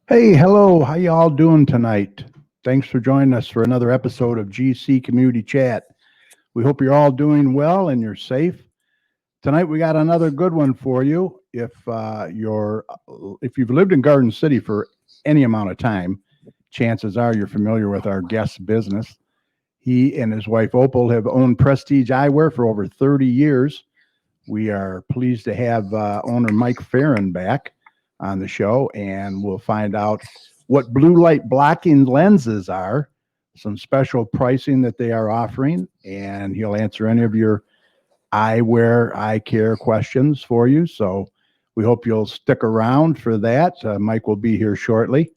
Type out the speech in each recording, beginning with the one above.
Hey, hello. How you all doing tonight? Thanks for joining us for another episode of GC Community Chat. We hope you're all doing well and you're safe. Tonight we got another good one for you. If you've lived in Garden City for any amount of time, chances are you're familiar with our guest's business. He and his wife Opal have owned Prestige Eyewear for over 30 years. We are pleased to have owner Mike Fearon back on the show, and we'll find out what blue light blocking lenses are, some special pricing that they are offering, and he'll answer any of your eyewear, eye care questions for you. So we hope you'll stick around for that. Mike will be here shortly.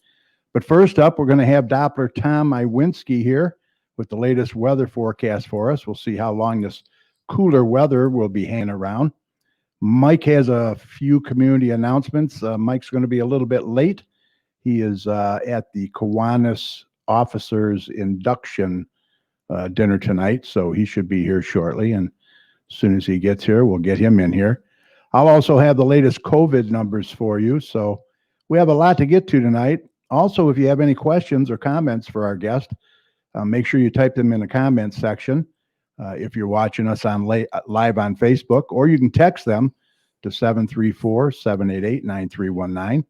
But first up, we're going to have Doppler Tom Iwinski here with the latest weather forecast for us. We'll see how long this cooler weather will be hanging around. Mike has a few community announcements. Mike's going to be a little bit late. He is at the Kiwanis officers induction dinner tonight, so he should be here shortly. And as soon as he gets here, we'll get him in here. I'll also have the latest COVID numbers for you. So we have a lot to get to tonight. Also, if you have any questions or comments for our guest, make sure you type them in the comments section. If you're watching us on live on Facebook, or you can text them to 734-788-9319,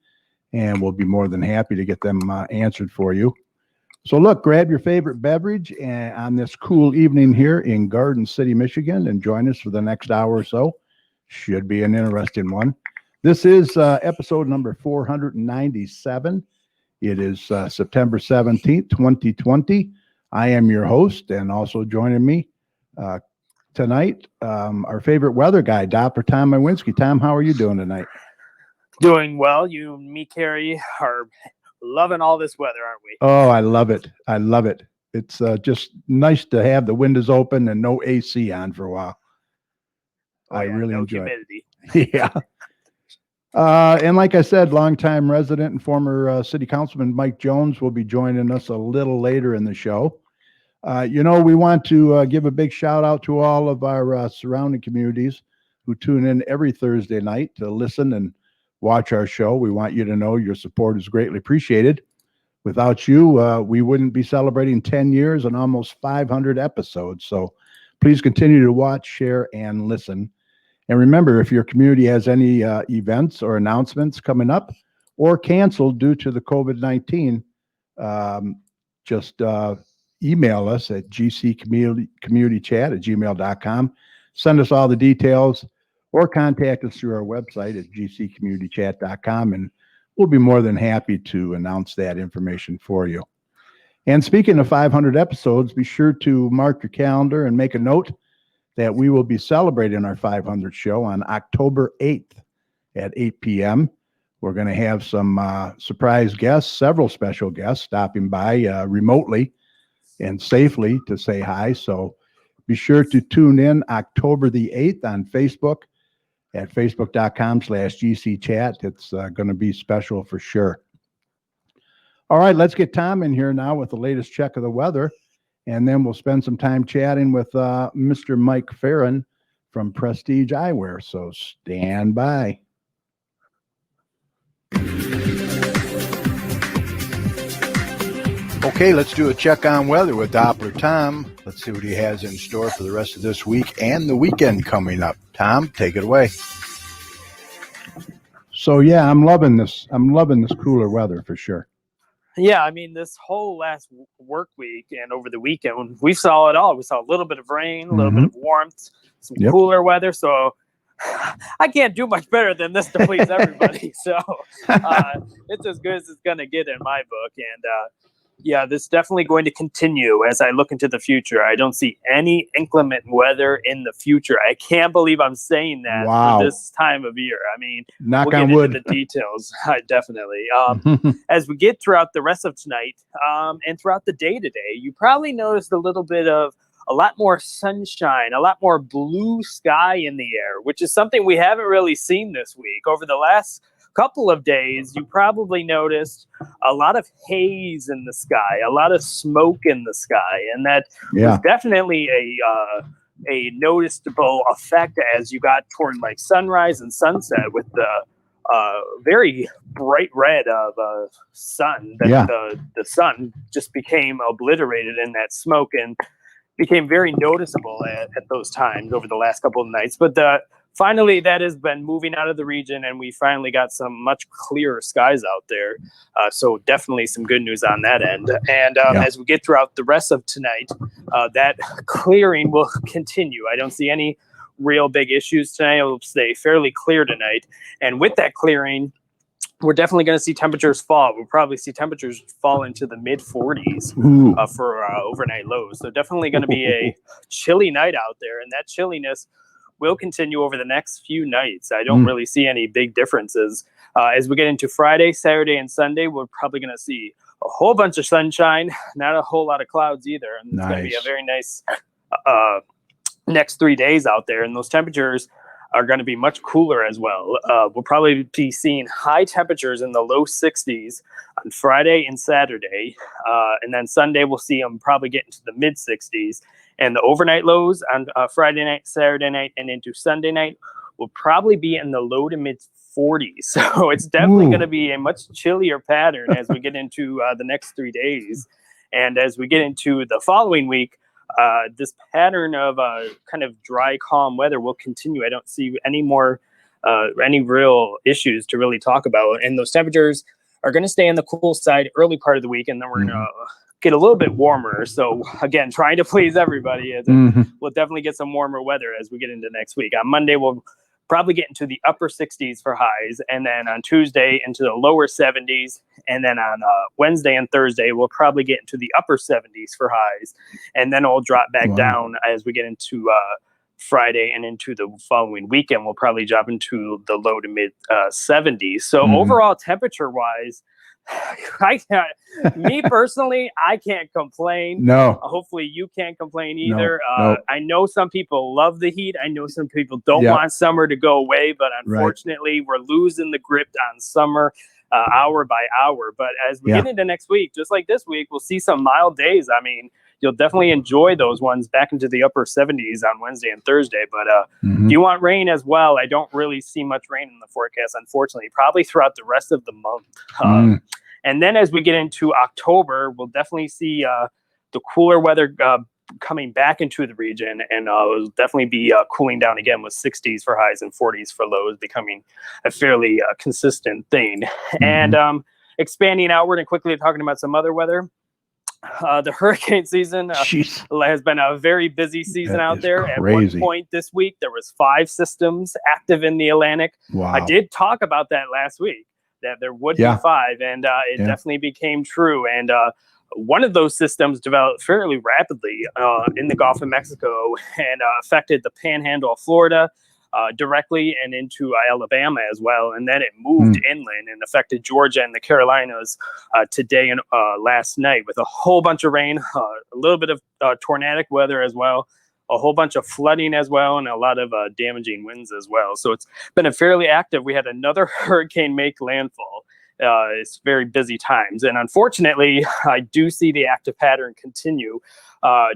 and we'll be more than happy to get them answered for you. So look, grab your favorite beverage on this cool evening here in Garden City, Michigan, and join us for the next hour or so. Should be an interesting one. This is episode number 497. It is September 17th, 2020. I am your host, and also joining me tonight, our favorite weather guy, Doppler Tom Iwinski. Tom, how are you doing tonight? Doing well. You and me, Carrie, are loving all this weather, aren't we? Oh, I love it. I love it. It's just nice to have the windows open and no AC on for a while. I really enjoy humidity. it. Yeah. And like I said, longtime resident and former city councilman Mike Jones will be joining us a little later in the show. We want to give a big shout out to all of our surrounding communities who tune in every Thursday night to listen and watch our show. We want you to know your support is greatly appreciated. Without you, we wouldn't be celebrating 10 years and almost 500 episodes. So please continue to watch, share, and listen. And remember, if your community has any events or announcements coming up or canceled due to the COVID-19, just email us at gccommunitychat@gmail.com. Send us all the details or contact us through our website at gccommunitychat.com, and we'll be more than happy to announce that information for you. And speaking of 500 episodes, be sure to mark your calendar and make a note that we will be celebrating our 500th show on October 8th at 8 p.m. We're going to have some surprise guests, several special guests stopping by remotely and safely to say hi. So be sure to tune in October the 8th on Facebook at facebook.com/GCChat. It's going to be special for sure. All right, let's get Tom in here now with the latest check of the weather, and then we'll spend some time chatting with Mr. Mike Fearon from Prestige Eyewear. So stand by. Okay, let's do a check on weather with Doppler Tom. Let's see what he has in store for the rest of this week and the weekend coming up. Tom, take it away. So yeah, I'm loving this. I'm loving this cooler weather for sure. Yeah, I mean, this whole last work week and over the weekend, we saw it all. We saw a little bit of rain, a little bit of warmth, some cooler weather. So I can't do much better than this to please everybody. So it's as good as it's going to get in my book. And yeah, this is definitely going to continue as I look into the future. I don't see any inclement weather in the future. I can't believe I'm saying that for this time of year. I mean, knock we'll on get wood. into the details. Definitely. As we get throughout the rest of tonight and throughout the day today, you probably noticed a little bit of a lot more sunshine, a lot more blue sky in the air, which is something we haven't really seen this week. Over the last couple of days, you probably noticed a lot of haze in the sky, a lot of smoke in the sky, and that was definitely a noticeable effect as you got toward like sunrise and sunset with the very bright red of sun. That the sun just became obliterated in that smoke and became very noticeable at those times over the last couple of nights. But finally, that has been moving out of the region, and we finally got some much clearer skies out there. So definitely some good news on that end. And as we get throughout the rest of tonight, that clearing will continue. I don't see any real big issues tonight. It'll stay fairly clear tonight. And with that clearing, we're definitely going to see temperatures fall. We'll probably see temperatures fall into the mid 40s for overnight lows. So definitely going to be a chilly night out there. And that chilliness will continue over the next few nights. I don't really see any big differences. As we get into Friday, Saturday, and Sunday, we're probably going to see a whole bunch of sunshine, not a whole lot of clouds either. And it's going to be a very nice next 3 days out there. And those temperatures are going to be much cooler as well. We'll probably be seeing high temperatures in the low 60s on Friday and Saturday. And then Sunday, we'll see them probably get into the mid 60s. And the overnight lows on Friday night, Saturday night, and into Sunday night will probably be in the low to mid 40s. So it's definitely going to be a much chillier pattern as we get into the next 3 days. And as we get into the following week, this pattern of kind of dry, calm weather will continue. I don't see any real issues to really talk about. And those temperatures are going to stay on the cool side early part of the week, and then we're going to get a little bit warmer. So again, trying to please everybody, we'll definitely get some warmer weather as we get into next week. On Monday, we'll probably get into the upper 60s for highs, and then on Tuesday into the lower 70s, and then on Wednesday and Thursday we'll probably get into the upper 70s for highs, and then it'll drop back down as we get into Friday and into the following weekend. We'll probably drop into the low to mid 70s. So overall, temperature wise, me personally, I can't complain. No. Hopefully you can't complain either. No. I know some people love the heat. I know some people don't want summer to go away, but unfortunately we're losing the grip on summer hour by hour. But as we get into next week, just like this week, we'll see some mild days. I mean, you'll definitely enjoy those ones back into the upper 70s on Wednesday and Thursday. But if you want rain as well, I don't really see much rain in the forecast, unfortunately, probably throughout the rest of the month. And then as we get into October, we'll definitely see the cooler weather coming back into the region, and it'll definitely be cooling down again with 60s for highs and 40s for lows, becoming a fairly consistent thing. And expanding outward and quickly talking about some other weather, the hurricane season has been a very busy season out there. At one point this week, there was 5 systems active in the Atlantic. Wow. I did talk about that last week, that there would be 5, and it definitely became true. And one of those systems developed fairly rapidly in the Gulf of Mexico and affected the panhandle of Florida directly and into Alabama as well. And then it moved inland and affected Georgia and the Carolinas today and last night with a whole bunch of rain, a little bit of tornadic weather as well, a whole bunch of flooding as well, and a lot of damaging winds as well. So it's been a fairly active. We had another hurricane make landfall. It's very busy times. And unfortunately, I do see the active pattern continue.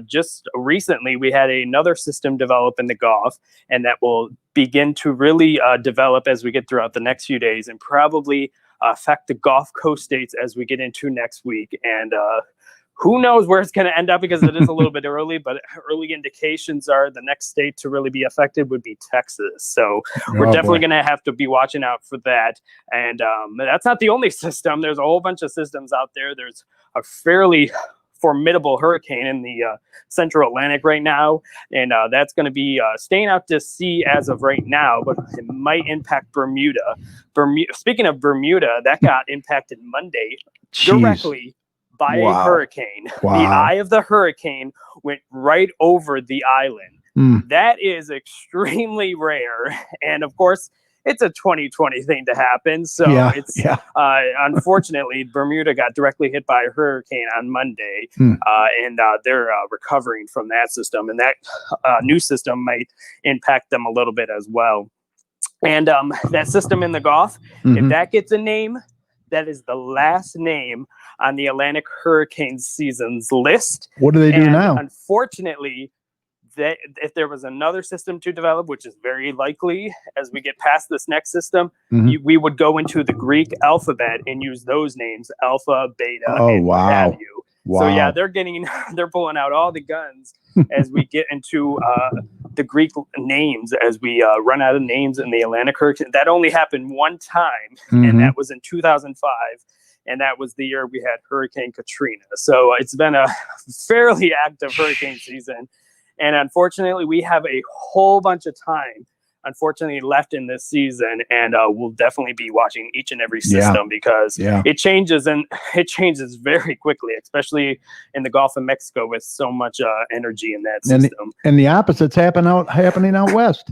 Just recently, we had another system develop in the Gulf, and that will begin to really develop as we get throughout the next few days and probably affect the Gulf Coast states as we get into next week. And who knows where it's going to end up, because it is a little bit early, but early indications are the next state to really be affected would be Texas. So we're definitely going to have to be watching out for that. And that's not the only system. There's a whole bunch of systems out there. There's a fairly formidable hurricane in the central Atlantic right now, and that's going to be staying out to sea as of right now, but it might impact Bermuda. Speaking of Bermuda, that got impacted Monday directly by a hurricane. The eye of the hurricane went right over the island. That is extremely rare, and of course it's a 2020 thing to happen. So unfortunately, Bermuda got directly hit by a hurricane on Monday, and they're recovering from that system. And that new system might impact them a little bit as well. And that system in the Gulf, if that gets a name, that is the last name on the Atlantic hurricane season's list. What do they do now? Unfortunately, if there was another system to develop, which is very likely as we get past this next system, we would go into the Greek alphabet and use those names, alpha, beta, and what have you. Wow. So yeah, they're pulling out all the guns as we get into the Greek names, as we run out of names in the Atlantic hurricane. That only happened one time, and that was in 2005. And that was the year we had Hurricane Katrina. So it's been a fairly active hurricane season. And unfortunately, we have a whole bunch of time, unfortunately, left in this season. And we'll definitely be watching each and every system because it changes, and it changes very quickly, especially in the Gulf of Mexico with so much energy in that system. And the opposite's happening out west.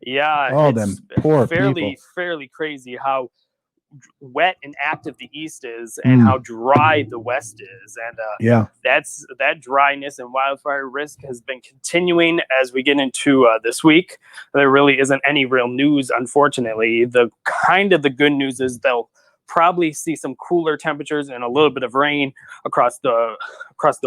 Yeah. Oh, them poor people. Fairly crazy how wet and active the east is and how dry the west is, and that dryness and wildfire risk has been continuing as we get into this week. There really isn't any real news, unfortunately. The good news is they'll probably see some cooler temperatures and a little bit of rain across the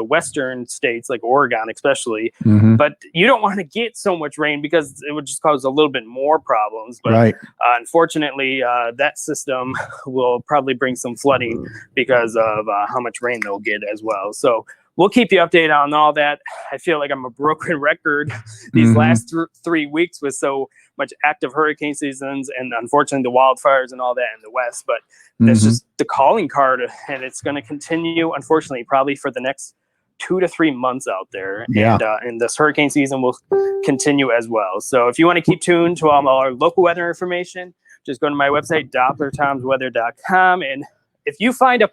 western states like Oregon especially. But you don't want to get so much rain because it would just cause a little bit more problems. But unfortunately, that system will probably bring some flooding because of how much rain they'll get as well. So we'll keep you updated on all that. I feel like I'm a broken record these last 3 weeks with so much active hurricane seasons and unfortunately the wildfires and all that in the west. But that's just the calling card, and it's going to continue, unfortunately, probably for the next 2 to 3 months out there. And this hurricane season will continue as well. So if you want to keep tuned to all our local weather information, just go to my website, DopplerTomsWeather.com, and if you find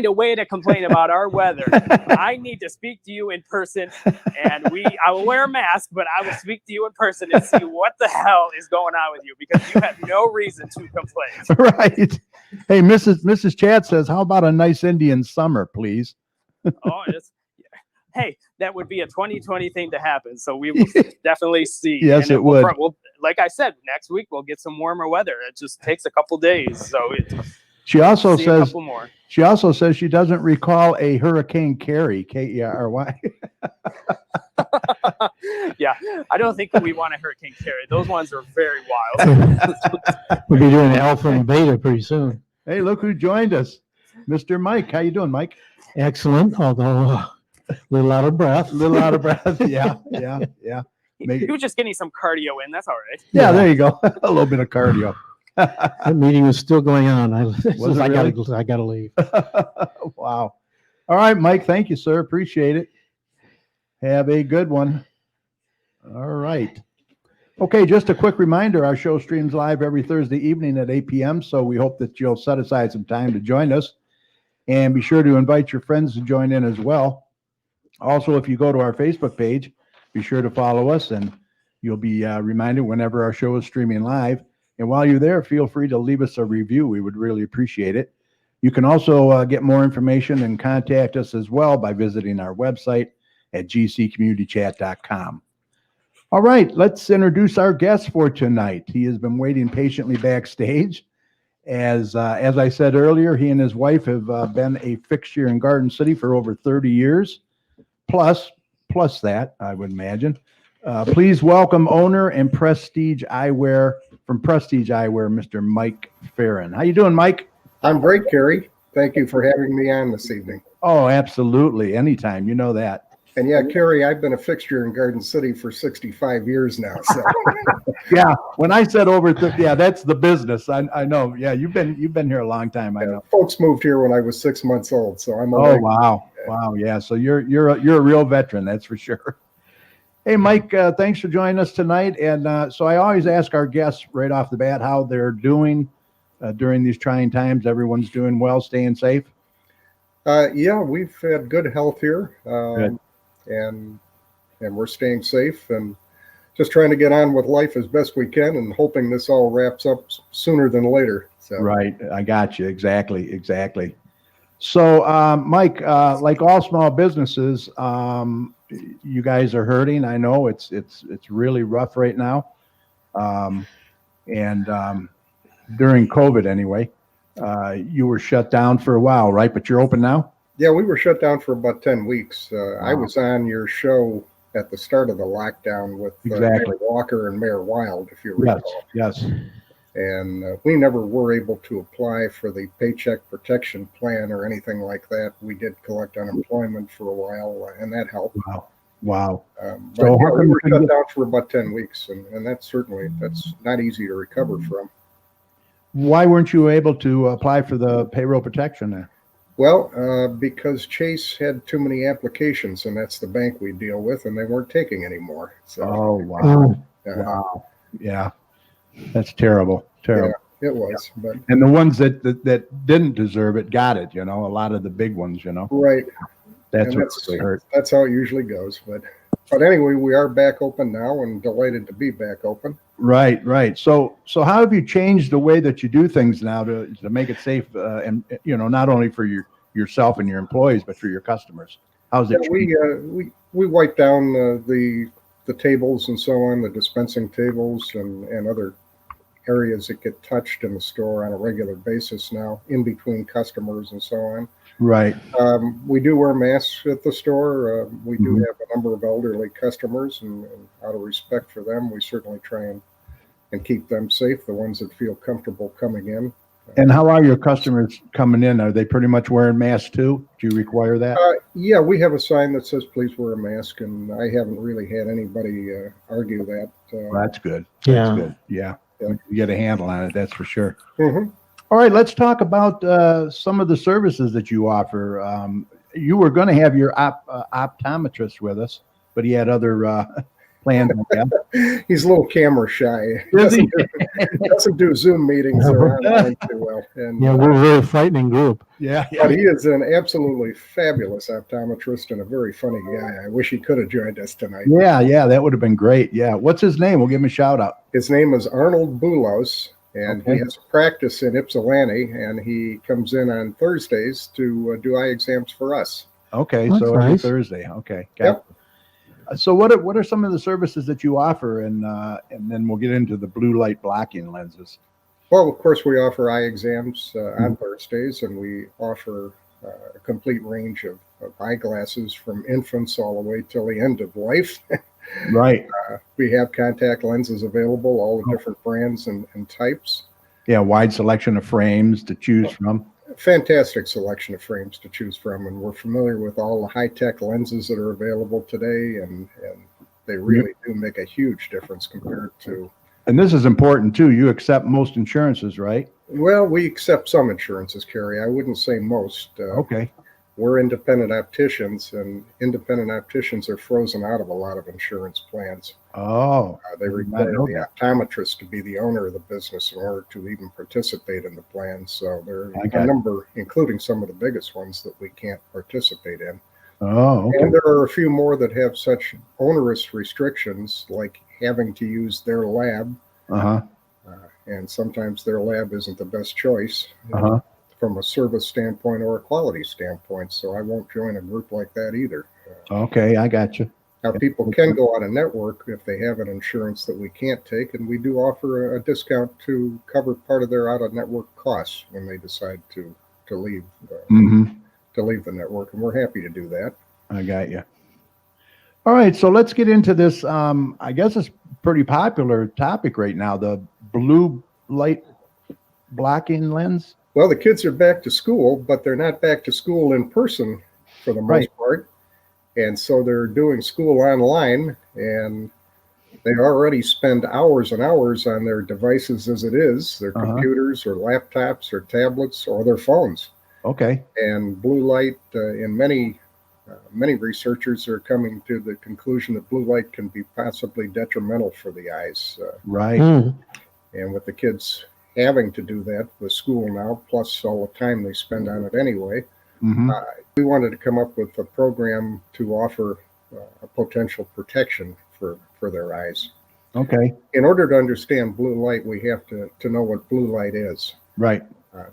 a way to complain about our weather, I need to speak to you in person, and I will wear a mask, but I will speak to you in person and see what the hell is going on with you, because you have no reason to complain. Right. Hey, Mrs. Chad says, how about a nice Indian summer, please? Hey, that would be a 2020 thing to happen. So we will definitely see. Yes, it would. Like I said, next week we'll get some warmer weather. It just takes a couple days. So she also says she doesn't recall a Hurricane Carrie, K-E-R-Y. Yeah, I don't think we want a Hurricane Carrie. Those ones are very wild. We'll be doing Alpha and Beta pretty soon. Hey, look who joined us. Mr. Mike. How you doing, Mike? Excellent, although a little out of breath. Yeah. He was just getting some cardio in. That's all right. Yeah, there you go. A little bit of cardio. That meeting was still going on. I gotta leave. Wow. All right, Mike. Thank you, sir. Appreciate it. Have a good one. All right. Okay, just a quick reminder, our show streams live every Thursday evening at 8 p.m., so we hope that you'll set aside some time to join us. And be sure to invite your friends to join in as well. Also, if you go to our Facebook page, be sure to follow us, and you'll be reminded whenever our show is streaming live. And while you're there, feel free to leave us a review. We would really appreciate it. You can also get more information and contact us as well by visiting our website at gccommunitychat.com. All right, let's introduce our guest for tonight. He has been waiting patiently backstage. As I said earlier, he and his wife have been a fixture in Garden City for over 30 years, plus that, I would imagine. Please welcome owner and Prestige Eyewear from Prestige Eyewear, Mr. Mike Fearon. How you doing, Mike? I'm great, Kerry. Thank you for having me on this evening. Oh, absolutely. Anytime. You know that. And yeah, Kerry, I've been a fixture in Garden City for 65 years now. So yeah, when I said over 30, that's the business. I know. Yeah, you've been here a long time. I know. Folks moved here when I was 6 months old, so I'm. Oh wow, wow, yeah. So you're a real veteran, that's for sure. Hey, Mike, thanks for joining us tonight. And so I always ask our guests right off the bat how they're doing during these trying times. Everyone's doing well, staying safe. Yeah, we've had good health here. Good. And we're staying safe and just trying to get on with life as best we can and hoping this all wraps up sooner than later. So. Right. I got you. Exactly. So, Mike, like all small businesses, you guys are hurting. I know it's really rough right now. And during COVID anyway, you were shut down for a while, right? But you're open now? Yeah, we were shut down for about 10 weeks. Wow. I was on your show at the start of the lockdown with Exactly. Mayor Walker and Mayor Wild, if you Yes, recall. yes. And we never were able to apply for the Paycheck Protection Plan or anything like that. We did collect unemployment for a while, and that helped. Wow. Wow. But So yeah, how we come were you shut couldn't down for about 10 weeks, and that's not easy to recover from. why weren't you able to apply for the payroll protection then? Well, because Chase had too many applications, and that's the bank we deal with, and they weren't taking anymore. So, Oh, wow. Oh, Wow. Yeah. That's terrible. Terrible. yeah, it was. But And the ones that didn't deserve it got it, a lot of the big ones, right, That's and what really hurt. that's how it usually goes. But anyway, we are back open now, and delighted to be back open. Right, right. So how have you changed the way that you do things now to make it safe, and not only for yourself and your employees, but for your customers? How's it changed? We wipe down the tables and so on, the dispensing tables and other areas that get touched in the store on a regular basis now, in between customers and so on. Right. We do wear masks at the store. We do Mhm. have a number of elderly customers, and out of respect for them, we certainly try and keep them safe, the ones that feel comfortable coming in. And how are your customers coming in? Are they pretty much wearing masks too? Do you require that? Yeah, we have a sign that says, please wear a mask, and I haven't really had anybody argue that. Well, that's good. Yeah. That's good. Yeah. Yeah. You get a handle on it, that's for sure. Mhm. All right, let's talk about some of the services that you offer. You were going to have your optometrist with us, but he had other plans. He's a little camera shy. He Is he? doesn't do Zoom meetings or online too well. And, yeah, we're a very frightening group. Yeah, but he is an absolutely fabulous optometrist and a very funny guy. I wish he could have joined us tonight. yeah, that would have been great. Yeah, what's his name? We'll give him a shout out. His name is Arnold Boulos, and Okay. he has a practice in Ypsilanti, and he comes in on Thursdays to do eye exams for us. Okay, That's so every nice. Thursday. Okay, Yep. So what are some of the services that you offer, and then we'll get into the blue light blocking lenses. Well, of course, we offer eye exams on Thursdays, and we offer a complete range of eyeglasses from infants all the way till the end of life. Right. We have contact lenses available, all the different brands and types. Yeah, wide selection of frames to choose from. Fantastic selection of frames to choose from, and we're familiar with all the high-tech lenses that are available today, and they really do make a huge difference compared to. And this is important too. You accept most insurances, right? Well, we accept some insurances, Kerry. I wouldn't say most. Okay. We're independent opticians, and independent opticians are frozen out of a lot of insurance plans. Oh, They I did not require know the that. optometrist to be the owner of the business in order to even participate in the plan. So there are I got a it. number, including some of the biggest ones, that we can't participate in. Oh, okay. And there are a few more that have such onerous restrictions, like having to use their lab, Uh-huh. and sometimes their lab isn't the best choice Uh-huh. from a service standpoint or a quality standpoint. So I won't join a group like that either. Okay, I got you. Now, people can go on a network if they have an insurance that we can't take, and we do offer a discount to cover part of their out-of-network costs when they decide to leave Mm-hmm. to leave the network, and we're happy to do that. I got you. All right, so let's get into this. I guess it's a pretty popular topic right now, the blue light blocking lens. Well, the kids are back to school, but they're not back to school in person for the most Right. part. And so they're doing school online, and they already spend hours and hours on their devices as it is, their Uh-huh. computers or laptops or tablets or their phones. Okay. And blue light, in many researchers are coming to the conclusion that blue light can be possibly detrimental for the eyes. Right. Mm. And with the kids having to do that with school now, plus all the time they spend on it anyway, Mm-hmm. we wanted to come up with a program to offer a potential protection for their eyes. Okay. In order to understand blue light, we have to know what blue light is. Right.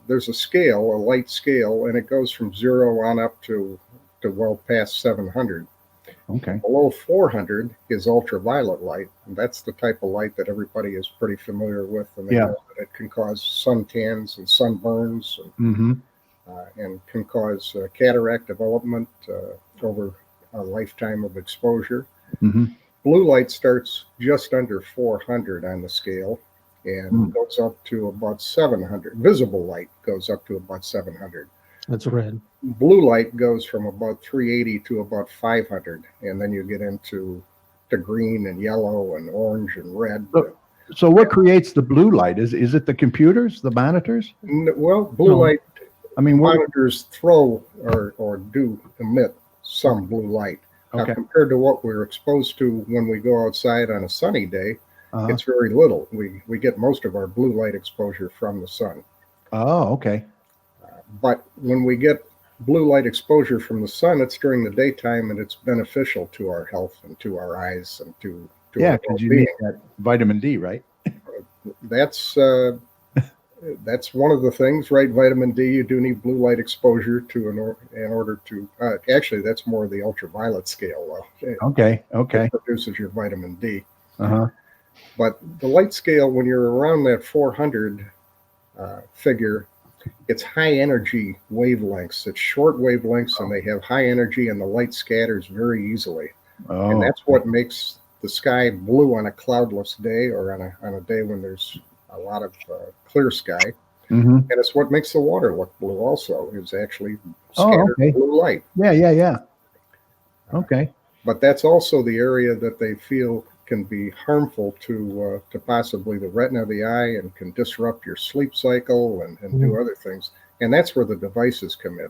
There's a scale, a light scale, and it goes from 0 on up to well past 700. Okay. Below 400 is ultraviolet light, and that's the type of light that everybody is pretty familiar with, and they Yeah. know that it can cause suntans and sunburns, Mm-hmm. and can cause cataract development over a lifetime of exposure. Mm-hmm. Blue light starts just under 400 on the scale and goes up to about 700. Visible light goes up to about 700. That's red. Blue light goes from about 380 to about 500, and then you get into green and yellow and orange and red. So what creates the blue light? Is it the computers, the monitors? Well, blue light, I mean, monitors throw or do emit some blue light. Now, compared to what we're exposed to when we go outside on a sunny day, it's very little. We get most of our blue light exposure from the sun. Oh, okay. But when we get blue light exposure from the sun, it's during the daytime, and it's beneficial to our health and to our eyes and to our because you need that vitamin D, right? That's one of the things, right? Vitamin D, you do need blue light exposure in order to. Actually, that's more of the ultraviolet scale. Okay. It produces your vitamin D. Uh-huh. But the light scale, when you're around that 400 figure, it's high energy wavelengths. It's short wavelengths, and they have high energy, and the light scatters very easily. Oh. And that's what makes the sky blue on a cloudless day or on a day when there's a lot of clear sky. Mm-hmm. And it's what makes the water look blue also, is actually scattered blue light. Yeah. Okay. But that's also the area that they feel can be harmful to possibly the retina of the eye and can disrupt your sleep cycle and do other things. And that's where the devices come in.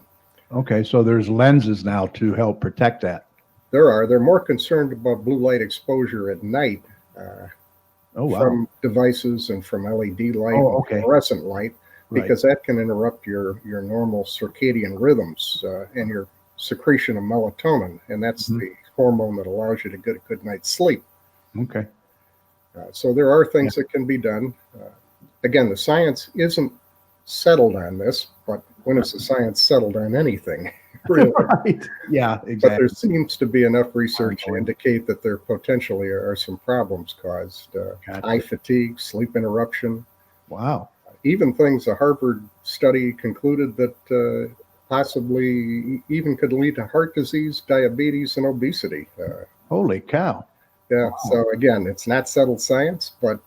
Okay, so there's lenses now to help protect that. They're more concerned about blue light exposure at night from devices and from LED light and fluorescent light, because that can interrupt your normal circadian rhythms and your secretion of melatonin. And that's the hormone that allows you to get a good night's sleep. Okay. So there are things that can be done. Again, the science isn't settled on this, but when is the science settled on anything? Really? Right. Yeah, exactly. But there seems to be enough research to indicate that there potentially are some problems caused. Eye fatigue, sleep interruption. Wow. Even things, a Harvard study concluded that possibly even could lead to heart disease, diabetes, and obesity. Holy cow. Yeah. Wow. So again, it's not settled science, but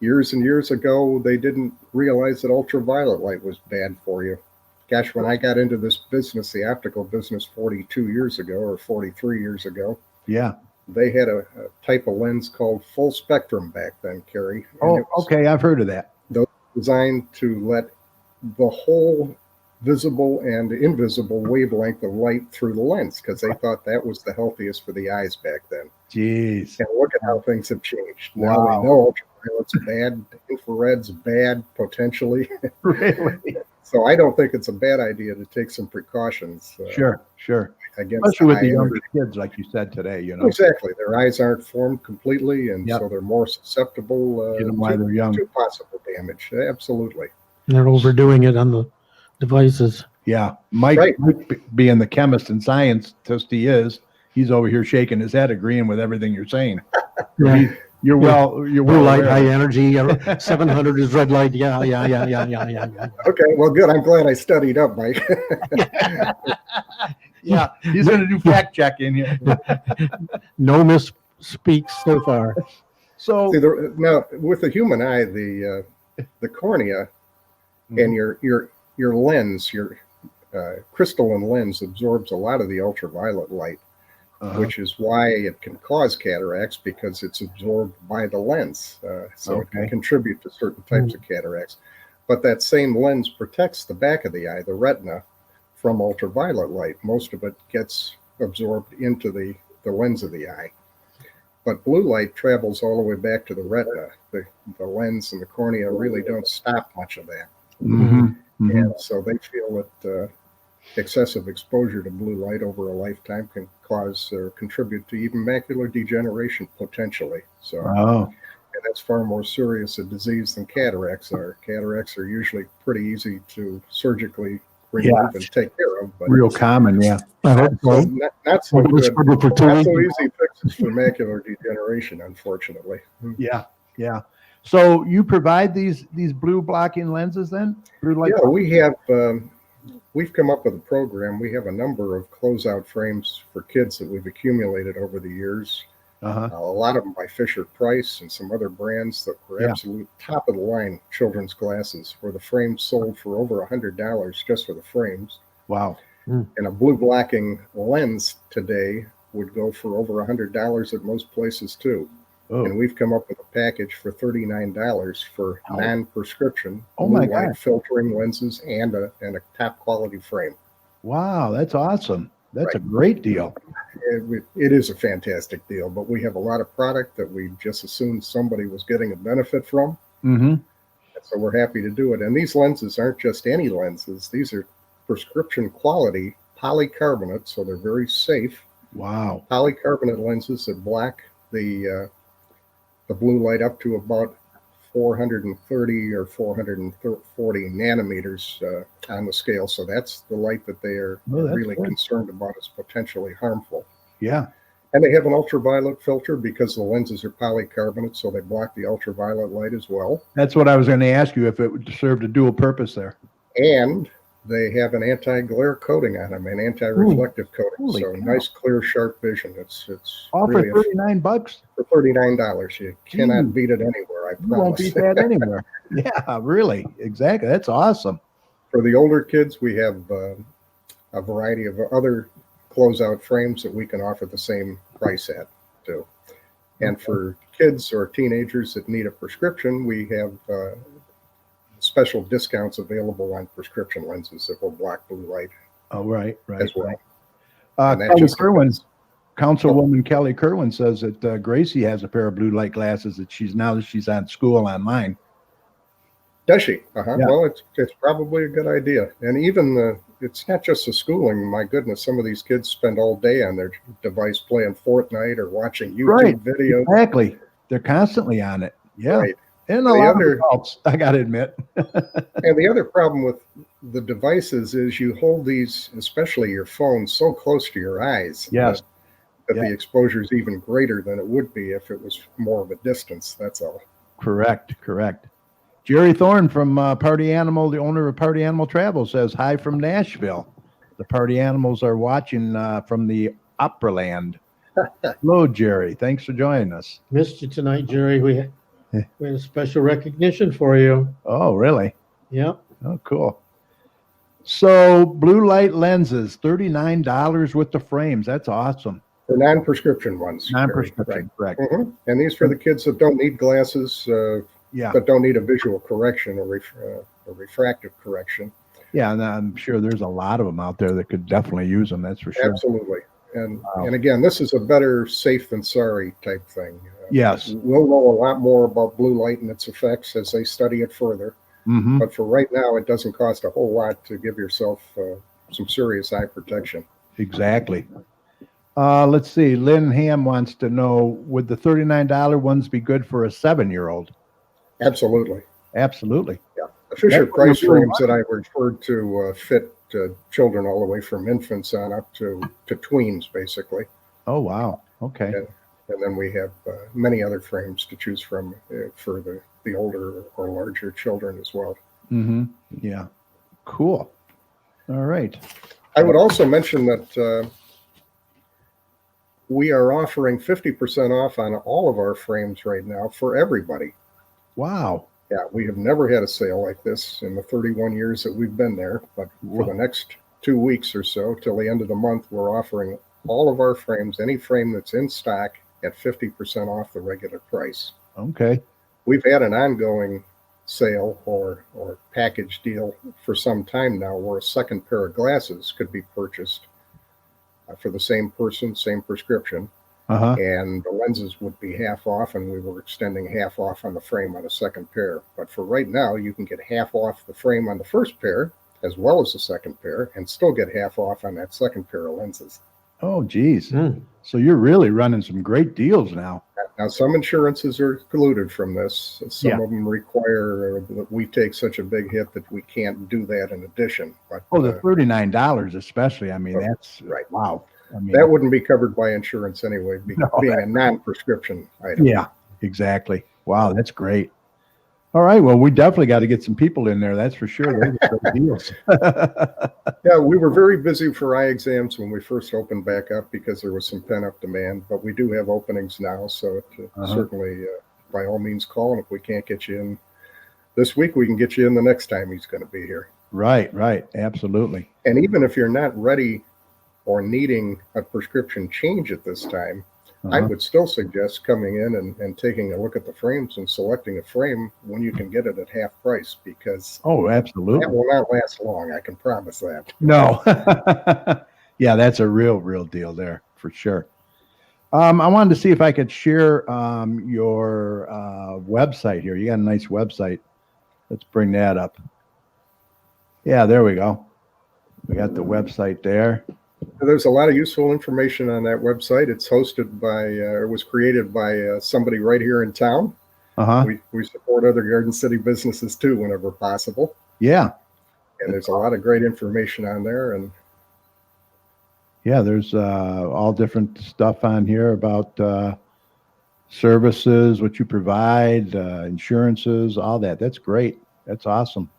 years and years ago, they didn't realize that ultraviolet light was bad for you. Gosh, when I got into this business, the optical business 42 years ago or 43 years ago, they had a type of lens called full spectrum back then, Kerry. Oh, okay. I've heard of that. Those were designed to let the whole visible and invisible wavelength of light through the lens, because they thought that was the healthiest for the eyes back then. Jeez. And look at how things have changed. Now we know ultraviolet's bad, infrared's bad, potentially. Really? So I don't think it's a bad idea to take some precautions. Sure. Especially with the younger kids, like you said today, Exactly. Their eyes aren't formed completely, and so they're more susceptible to possible damage. Absolutely. They're overdoing it on the devices. Yeah. Mike, being the chemist and scientist he is, he's over here shaking his head, agreeing with everything you're saying. You're well blue light, high energy, 700 is red light. Yeah. Okay, well, good. I'm glad I studied up, Mike. Yeah, he's going to do fact check in here. No misspeaks so far. So now with the human eye, the cornea and your lens, your crystalline lens absorbs a lot of the ultraviolet light. Which is why it can cause cataracts, because it's absorbed by the lens. So it can contribute to certain types of cataracts. But that same lens protects the back of the eye, the retina, from ultraviolet light. Most of it gets absorbed into the lens of the eye. But blue light travels all the way back to the retina. The lens and the cornea really don't stop much of that. And so they feel that excessive exposure to blue light over a lifetime can cause or contribute to even macular degeneration potentially. So and that's far more serious a disease than cataracts are. Cataracts are usually pretty easy to surgically remove and take care of. But real common, not so good. Not so easy fixes for macular degeneration, unfortunately. Yeah. So you provide these blue blocking lenses then? Blue light? Yeah, we have we've come up with a program. We have a number of closeout frames for kids that we've accumulated over the years. Uh-huh. A lot of them by Fisher Price and some other brands that were Yeah. absolute top of the line children's glasses, where the frames sold for over $100 just for the frames. Wow. And a blue blocking lens today would go for over $100 at most places too. Oh, And we've come up with a package for $39 for Oh. non-prescription Oh blue my light God. filtering lenses and a top quality frame. wow. That's awesome. That's a Right. great deal. It is a fantastic deal, but we have a lot of product that we just assumed somebody was getting a benefit from. Mm-hmm. So we're happy to do it. And these lenses aren't just any lenses. These are prescription quality polycarbonate, so they're very safe. Wow. Polycarbonate lenses that block the blue light up to about 430 or 440 nanometers on the scale. So that's the light that they are Oh, that's really good. concerned about as potentially harmful. Yeah. And they have an ultraviolet filter because the lenses are polycarbonate, so they block the ultraviolet light as well. That's what I was going to ask you, if it would serve a dual purpose there. And they have an anti-glare coating on them, an anti-reflective coating. Holy So cow. nice, clear, sharp vision. It's All for really $39. for $39. You cannot Jeez. beat it anywhere, I You won't promise. beat that anywhere. Yeah, really. Exactly. That's awesome. For the older kids, we have a variety of other closeout frames that we can offer the same price at too. And for kids or teenagers that need a prescription, we have special discounts available on prescription lenses that will block blue light Oh, right. Right. as well. right. And that Kelly just Kerwin, depends. Councilwoman Kelly Kerwin says that Gracie has a pair of blue light glasses that she's on school online. Does she? Uh-huh. Yeah. Well, it's probably a good idea. And even it's not just the schooling. My goodness, some of these kids spend all day on their device playing Fortnite or watching YouTube Right. videos. Exactly. They're constantly on it. Yeah. Right. And a The lot other- of adults, I got to admit. And the other problem with the devices is you hold these, especially your phone, so close to your eyes. Yes. That Yeah. the exposure is even greater than it would be if it was more of a distance. That's all. Correct. Jerry Thorne from Party Animal, the owner of Party Animal Travel, says hi from Nashville. The Party Animals are watching from the Opera Land. Hello, Jerry. Thanks for joining us. Missed you tonight, Jerry. We had a special recognition for you. Oh, really? Yep. Oh, cool. So blue light lenses, $39 with the frames. That's awesome. For non-prescription ones. Non-prescription, correct. Right. And these for the kids that don't need glasses, Yeah. that don't need a visual correction or a refractive correction. Yeah, and I'm sure there's a lot of them out there that could definitely use them. That's for sure. Absolutely. And Wow. and again, this is a better safe than sorry type thing. Yes. We'll know a lot more about blue light and its effects as they study it further. Mm-hmm. But for right now, it doesn't cost a whole lot to give yourself some serious eye protection. Exactly. Let's see. Lynn Ham wants to know, would the $39 ones be good for a 7-year-old? Absolutely. Absolutely. The Fisher That's Price what we're frames that I referred to fit children all the way from infants on up to tweens, basically. Oh, wow. Okay. Yeah. And then we have many other frames to choose from for the older or larger children as well. Mm-hmm. Yeah. Cool. All right. I would also mention that we are offering 50% off on all of our frames right now for everybody. Wow. Yeah, we have never had a sale like this in the 31 years that we've been there. But for the next 2 weeks or so, till the end of the month, we're offering all of our frames, any frame that's in stock, at 50% off the regular price. Okay. We've had an ongoing sale or package deal for some time now where a second pair of glasses could be purchased for the same person, same prescription, Uh-huh. and the lenses would be half off, and we were extending half off on the frame on a second pair. But for right now, you can get half off the frame on the first pair as well as the second pair and still get half off on that second pair of lenses. Oh, geez. Mm. So you're really running some great deals now. Now, some insurances are excluded from this. Some Yeah. of them require that we take such a big hit that we can't do that in addition. But Oh, the $39 especially. I mean, Oh, that's right. wow. I mean, that wouldn't be covered by insurance anyway, No, being a non-prescription item. yeah, exactly. Wow, that's great. All right. Well, we definitely got to get some people in there. That's for sure. Those are great deals. Yeah, we were very busy for eye exams when we first opened back up because there was some pent-up demand, but we do have openings now, so certainly, by all means, call, and if we can't get you in this week, we can get you in the next time he's going to be here. Right, right. Absolutely. And even if you're not ready or needing a prescription change at this time, I would still suggest coming in and taking a look at the frames and selecting a frame when you can get it at half price, because absolutely, that will not last long. I can promise that. No. Yeah, that's a real deal there for sure. I wanted to see if I could share your website here. You got a nice website. Let's bring that up. Yeah, there we go. We got the website there. There's a lot of useful information on that website. It's hosted by, it was created by somebody right here in town. We support other Garden City businesses too, whenever possible. Yeah. And there's a lot of great information on there. And yeah, there's all different stuff on here about services, what you provide, insurances, all that. That's great. That's awesome.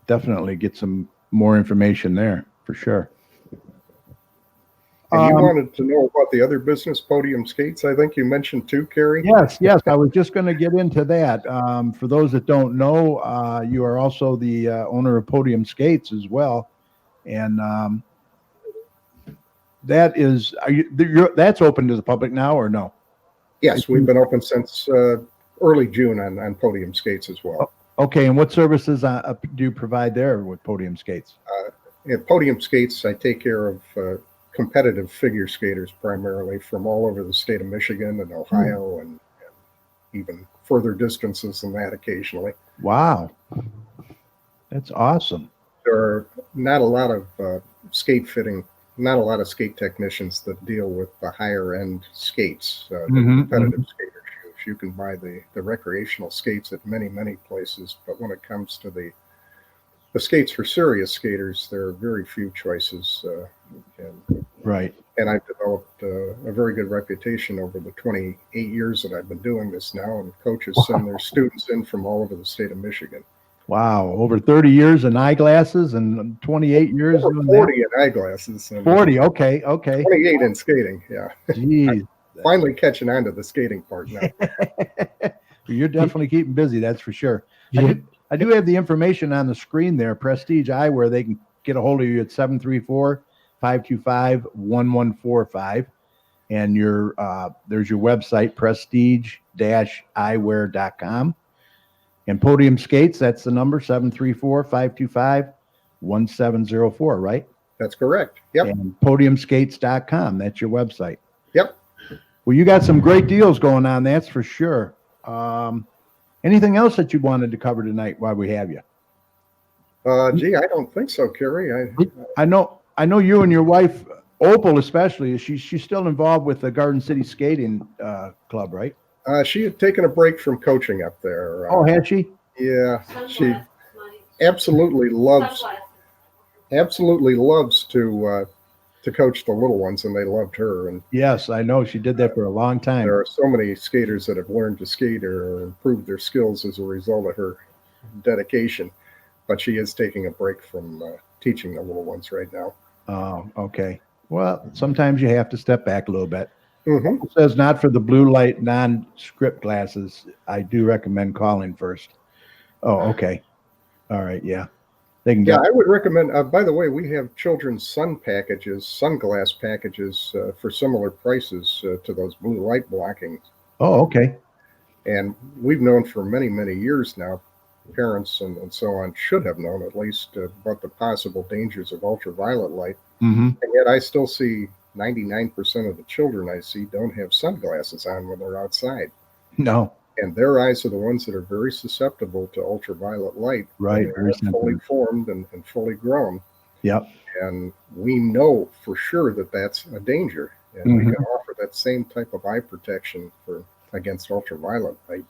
Definitely get some more information there for sure. And you wanted to know about the other business, Podium Skates, I think you mentioned too, Kerry? Yes. I was just going to get into that. For those that don't know, you are also the owner of Podium Skates as well. And that is, that's open to the public now or no? Yes, we've been open since early June on Podium Skates as well. Okay, and what services do you provide there with Podium Skates? At Podium Skates, I take care of competitive figure skaters primarily from all over the state of Michigan and Ohio and even further distances than that occasionally. Wow. That's awesome. There are not a lot of skate skate technicians that deal with the higher end skates, the competitive skater shoes. You can buy the recreational skates at many places, but when it comes to the skates for serious skaters, there are very few choices. Right. And I've developed a very good reputation over the 28 years that I've been doing this now, and coaches send their students in from all over the state of Michigan. Wow. Over 30 years in eyeglasses and 28 years. Over 40 in eyeglasses. And 40. Okay. 28 in skating. Yeah. Jeez. Finally catching on to the skating part now. You're definitely keeping busy. That's for sure. I do have the information on the screen there. Prestige Eyewear. They can get a hold of you at 734-525-1145. And there's your website, prestige-eyewear.com. And Podium Skates, that's the number, 734-525-1704, right? That's correct. Yep. And podiumskates.com, that's your website. Yep. Well, you got some great deals going on, that's for sure. Anything else that you wanted to cover tonight while we have you? Gee, I don't think so, Kerry. I know you and your wife, Opal especially, she's still involved with the Garden City Skating Club, right? She had taken a break from coaching up there. Oh, had she? Yeah, she absolutely loves to coach the little ones, and they loved her. And yes, I know she did that for a long time. There are so many skaters that have learned to skate or improved their skills as a result of her dedication, but she is taking a break from teaching the little ones right now. Oh, okay. Well, sometimes you have to step back a little bit. Mm-hmm. It says not for the blue light non-script glasses. I do recommend calling first. Oh, okay. All right. Yeah. They can. Yeah, I would recommend. By the way, we have children's sunglass packages for similar prices to those blue light blocking. Oh, okay. And we've known for many years now, parents and so on should have known at least about the possible dangers of ultraviolet light. Mm-hmm. And yet I still see 99% of the children I see don't have sunglasses on when they're outside. No. And their eyes are the ones that are very susceptible to ultraviolet light. Right. They're fully formed and fully grown. Yep. And we know for sure that that's a danger. And we can offer that same type of eye protection against ultraviolet light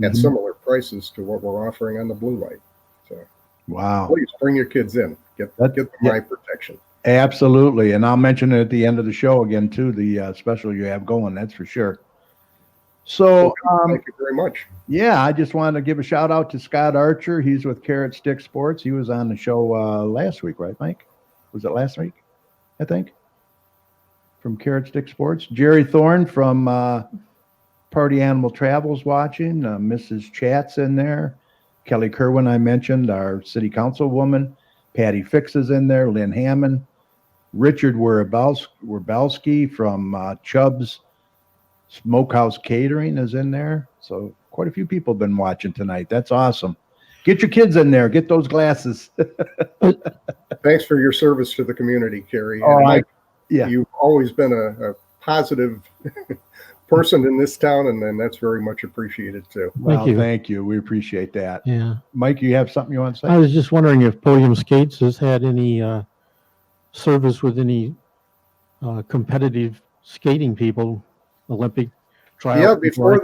at similar prices to what we're offering on the blue light. So, wow. Please bring your kids in. Get the eye protection. Absolutely. And I'll mention it at the end of the show again, too, the special you have going. That's for sure. So, Thank you very much. yeah, I just wanted to give a shout out to Scott Archer. He's with Carrot Stick Sports. He was on the show last week, right, Mike? Was it last week? I think. From Carrot Stick Sports. Jerry Thorne from Party Animal Travels watching. Mrs. Chat's in there. Kelly Kerwin, I mentioned, our city councilwoman. Patty Fix is in there. Lynn Hammond. Richard Werbelski from Chubb's Smokehouse Catering is in there. So quite a few people have been watching tonight. That's awesome. Get your kids in there. Get those glasses. Thanks for your service to the community, Kerry. Oh, And Mike, yeah. you've always been a positive person in this town, and that's very much appreciated too. Well, you. thank you. We appreciate that. Yeah. Mike, you have something you want to say? I was just wondering if Podium Skates has had any service with any competitive skating people, Olympic trials. Before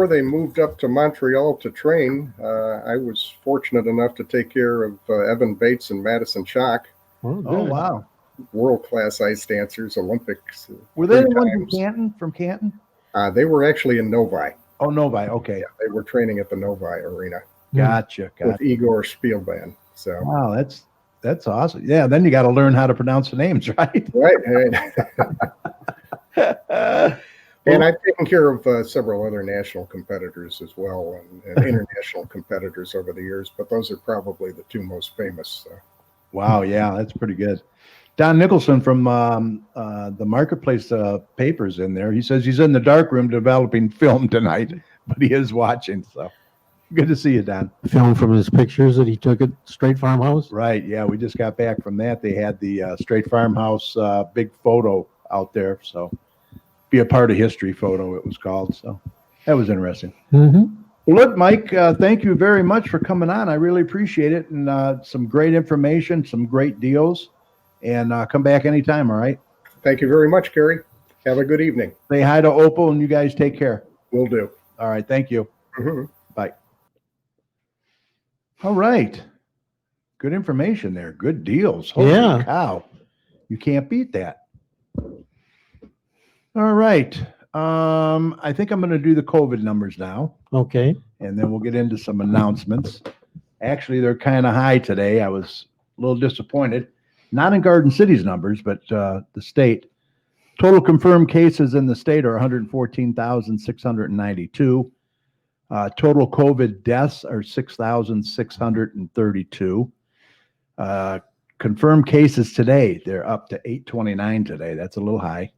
they moved up to Montreal to train, I was fortunate enough to take care of Evan Bates and Madison Chalk, Oh, Oh, good. wow. world-class ice dancers, Olympics. Were they the 3 ones times. from Canton? From Canton? They were actually in Novi. Oh, Novi. Okay. They were training at the Novi Arena Gotcha. with Igor Spielban. So, Wow, that's awesome. Yeah, then you got to learn how to pronounce the names, right? right. And I've taken care of several other national competitors as well, and international competitors over the years, but those are probably the 2 most famous. Wow, yeah, that's pretty good. Don Nicholson from the Marketplace papers in there. He says he's in the dark room developing film tonight, but he is watching. So good to see you, Don. Film from his pictures that he took at Straight Farmhouse. Right, yeah, we just got back from that. They had the Straight Farmhouse big photo out there. So be a part of history photo, it was called. So that was interesting. Mm-hmm. Well, look, Mike, thank you very much for coming on. I really appreciate it. And some great information, some great deals. And come back anytime, all right? Thank you very much, Kerry. Have a good evening. Say hi to Opal, and you guys take care. Will do. All right, thank you. Mhm. Bye. All right. Good information there. Good deals. Holy Yeah. cow. You can't beat that. All right. I think I'm going to do the COVID numbers now, Okay. and then we'll get into some announcements. Actually, they're kind of high today. I was a little disappointed. Not in Garden City's numbers, but the state. Total confirmed cases in the state are 114,692. Total COVID deaths are 6,632. Confirmed cases today, they're up to 829 today. That's a little high.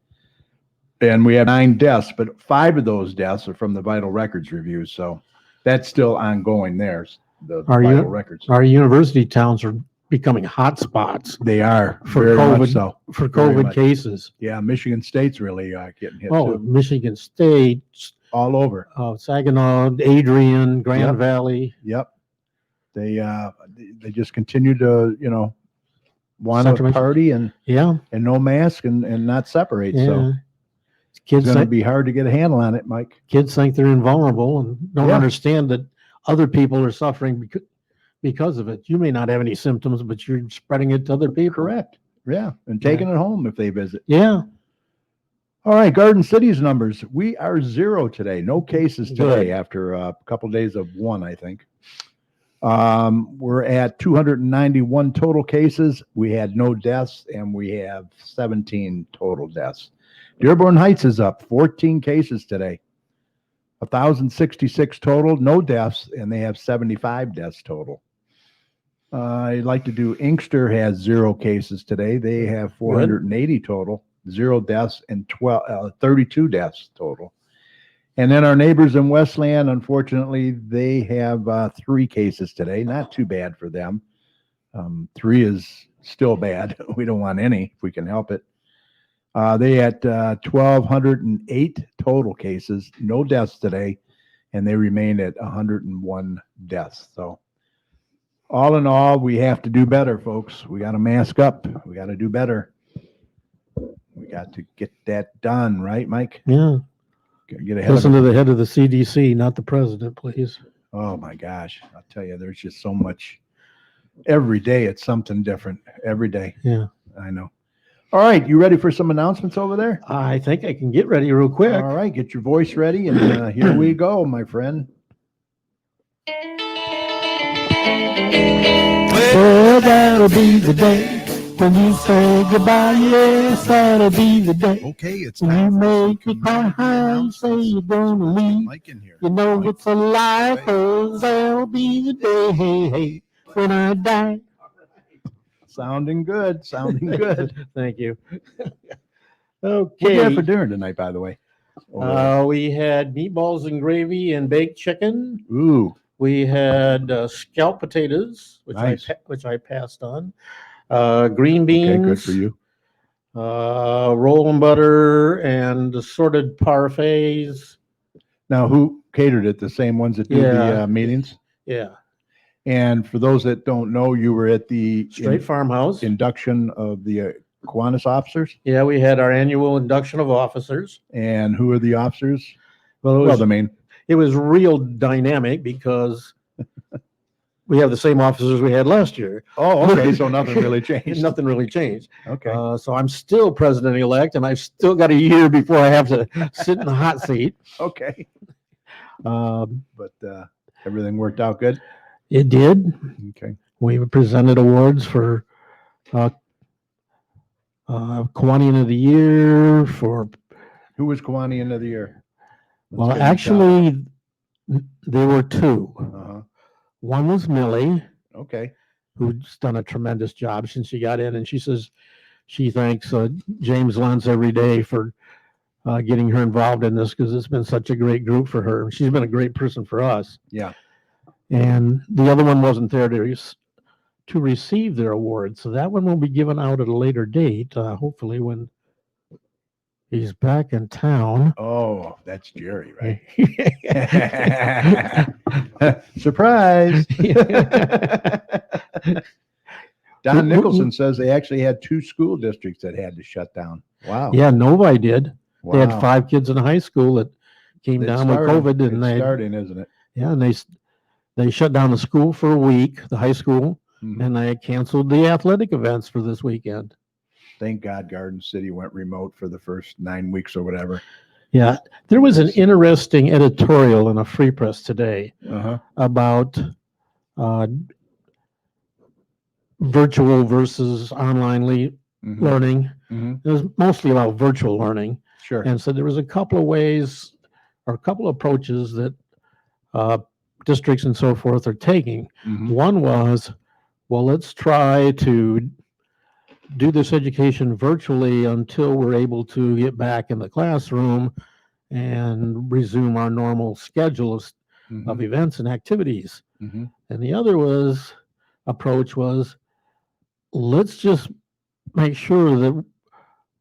And we have 9 deaths, but 5 of those deaths are from the vital records review. So that's still ongoing there, the vital records. Our university towns are becoming hot spots They are for very much COVID, so. for Very COVID much. cases. Yeah, Michigan State's really getting hit Oh, too. Michigan State, All over. Saginaw, Adrian, Grand Yep. Valley. Yep. They just continue to, want to Sacramento. party and Yeah. no mask and not separate. Yeah. So Kids it's going to think, be hard to get a handle on it, Mike. kids think they're invulnerable and don't Yeah. understand that other people are suffering because of it. You may not have any symptoms, but you're spreading it to other people. Correct. Yeah. And taking it home if they visit. Yeah. All right. Garden City's numbers. We are 0 today. No cases today Good. after a couple days of 1, I think. We're at 291 total cases. We had no deaths, and we have 17 total deaths. Dearborn Heights is up 14 cases today. 1,066 total, no deaths, and they have 75 deaths total. I'd like to do Inkster has 0 cases today. They have 480 total, 0 deaths, and 32 deaths total. And then our neighbors in Westland, unfortunately, they have 3 cases today. Not too bad for them. 3 is still bad. We don't want any if we can help it. They had 1,208 total cases, no deaths today, and they remain at 101 deaths. So all in all, we have to do better, folks. We got to mask up. We got to do better. We got to get that done, right, Mike? Yeah. Get ahead Listen of to it. the head of the CDC, not the president, please. Oh my gosh. I'll tell you, there's just so much. Every day it's something different. Every day. Yeah. I know. All right, you ready for some announcements over there? I think I can get ready real quick. All right, get your voice ready, and here we go, my friend. Well, that'll be the day when you say goodbye. Yes, that'll be the day. Okay, it's When you time for some make me cry high and say announcements. you're gonna leave. Mike in here. You know it's a lie, 'cause that'll be the day, hey, hey, when I die. Sounding good, sounding good. Thank you. What do you have for Okay. dinner tonight, by the way? Over there? We had meatballs and gravy and baked chicken. Ooh, We had scalloped potatoes, which Nice. I passed on. Green okay, beans. good for you. Rolling butter and assorted parfaits. Now, who catered it? The same ones that do Yeah. the meetings? Yeah. And for those that don't know, you were at the Straight farmhouse. induction of the Kiwanis officers. Yeah, we had our annual induction of officers. And who are the officers? Well, Well, the main. it was real dynamic because we have the same officers we had last year. Oh, okay. So nothing really changed. Nothing really changed. Okay. So I'm still president-elect, and I've still got a year before I have to sit in the hot seat. Okay. Um, But everything worked out good. it did. Okay. We presented awards for Kiwanian of the Year, for Who was Kiwanian of the year? well, Let's get it actually, there were two. down. Uh-huh. One was Millie, Okay. who's done a tremendous job since she got in, and she says she thanks James Lentz every day for getting her involved in this, because it's been such a great group for her. She's been a great person for us. Yeah. And the other one wasn't there to receive their award, so that one will be given out at a later date, hopefully when he's back in town. Oh, that's Jerry, right? Surprise. Don Nicholson says they actually had 2 school districts that had to shut down. Wow. Yeah, Novi did. Wow. They had 5 kids in high school that came It's down with starting. COVID, and It's starting, isn't it? yeah, and they shut down the school for a week, the high school, Mhm. and they canceled the athletic events for this weekend. Thank God Garden City went remote for the first 9 weeks or whatever. Yeah, there was an interesting editorial in a Free Press today Uh-huh. about virtual versus online Mhm. learning. Mhm. It was mostly about virtual learning, Sure. and so there was a couple of ways or a couple of approaches that districts and so forth are taking. Mhm. One was, well, let's try to do this education virtually until we're able to get back in the classroom and resume our normal schedule of Mhm. events and activities. Mhm. And the other approach was, let's just make sure that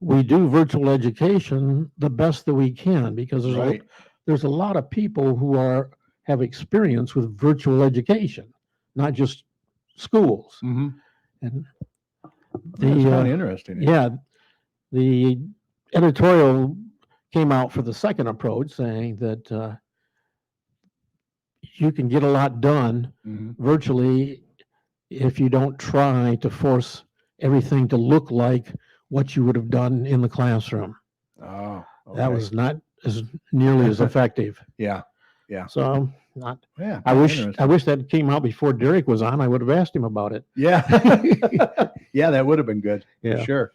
we do virtual education the best that we can, because Right. there's a lot of people who have experience with virtual education, not just schools. Mhm. And That's kind of interesting. yeah, the editorial came out for the second approach, saying that you can get a lot done Mhm. virtually if you don't try to force everything to look like what you would have done in the classroom. Oh, That okay. was not as nearly as effective. Yeah. Yeah. So Yeah. I wish interesting. that came out before Derek was on. I would have asked him about it. Yeah. Yeah, that would have been good. Yeah. For sure.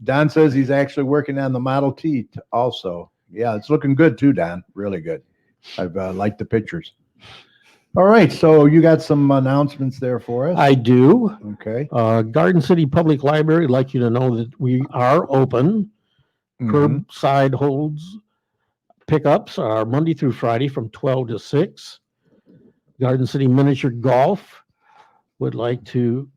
Don says he's actually working on the Model T also. Yeah, it's looking good too, Don. Really good. I've liked the pictures. All right, so you got some announcements there for us. I do. Okay. Garden City Public Library would like you to know that we are open. Mhm. Curbside holds pickups are Monday through Friday from 12 to 6. Garden City Miniature Golf would like to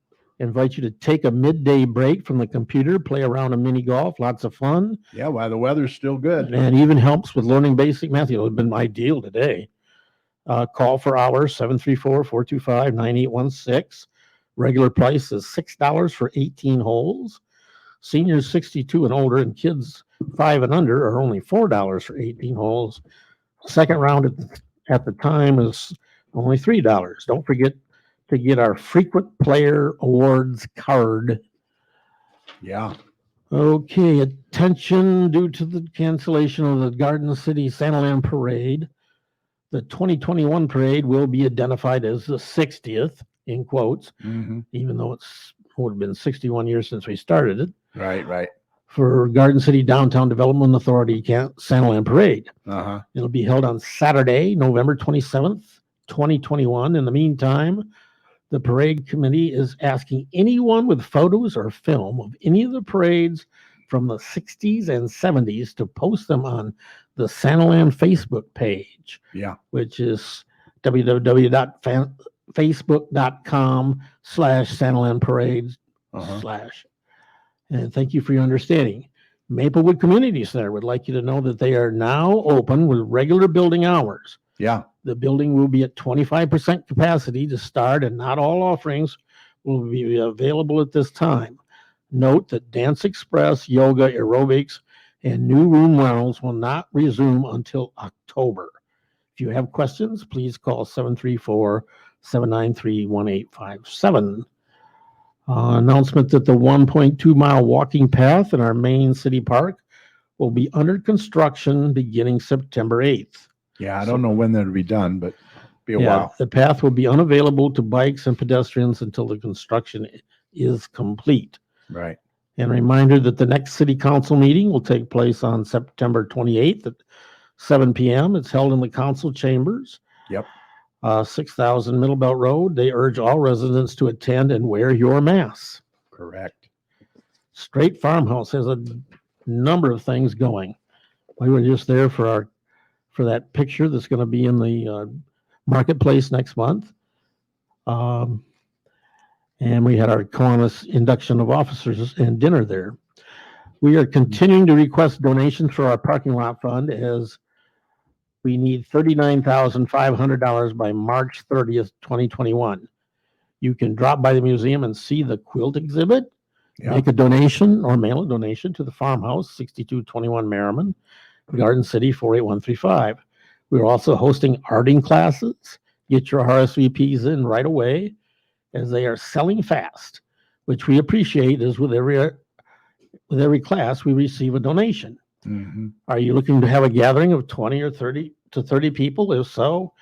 invite you to take a midday break from the computer, play around a mini golf, lots of fun, Yeah, well, the weather's still good. and even helps with learning basic math. It would have been ideal today. Call for hours, 734-425-9816. Regular price is $6 for 18 holes. Seniors 62 and older and kids 5 and under are only $4 for 18 holes. Second round at the time is only $3. Don't forget to get our frequent player awards card. Yeah. Okay, attention due to the cancellation of the Garden City Santaland Parade. The 2021 parade will be identified as the 60th, in quotes, Mhm. even though would have been 61 years since we started it, Right. for Garden City Downtown Development Authority Santaland Parade. Uh-huh. It'll be held on Saturday, November 27th, 2021. In the meantime, the parade committee is asking anyone with photos or film of any of the parades from the 60s and 70s to post them on the Santaland Facebook page, Yeah. which is www.facebook.com/Santaland Parades Uh-huh. / And thank you for your understanding. Maplewood Community Center would like you to know that they are now open with regular building hours. Yeah. The building will be at 25% capacity to start, and not all offerings will be available at this time. Note that Dance Express, yoga, aerobics, and new room rentals will not resume until October. If you have questions, please call 734-793-1857. Announcement that the 1.2-mile walking path in our main city park will be under construction beginning September 8th. Yeah, I don't know when that'll be done, but be a while. The path will be unavailable to bikes and pedestrians until the construction is complete. Right. And a reminder that the next city council meeting will take place on September 28th at 7 p.m. It's held in the council chambers. Yep. 6,000 Middlebelt Road. They urge all residents to attend and wear your masks. Correct. Straight Farmhouse has a number of things going. We were just there for that picture that's going to be in the marketplace next month. And we had our Kiwanis induction of officers and dinner there. We are continuing to request donations for our parking lot fund, as we need $39,500 by March 30th, 2021. You can drop by the museum and see the quilt exhibit, Yeah. make a donation or mail a donation to the farmhouse, 6221 Merriman, Garden City 48135. We're also hosting arting classes. Get your RSVPs in right away, as they are selling fast, which we appreciate, as with every class we receive a donation. Mhm. Are you looking to have a gathering of 20 or 30 to 30 people? If so,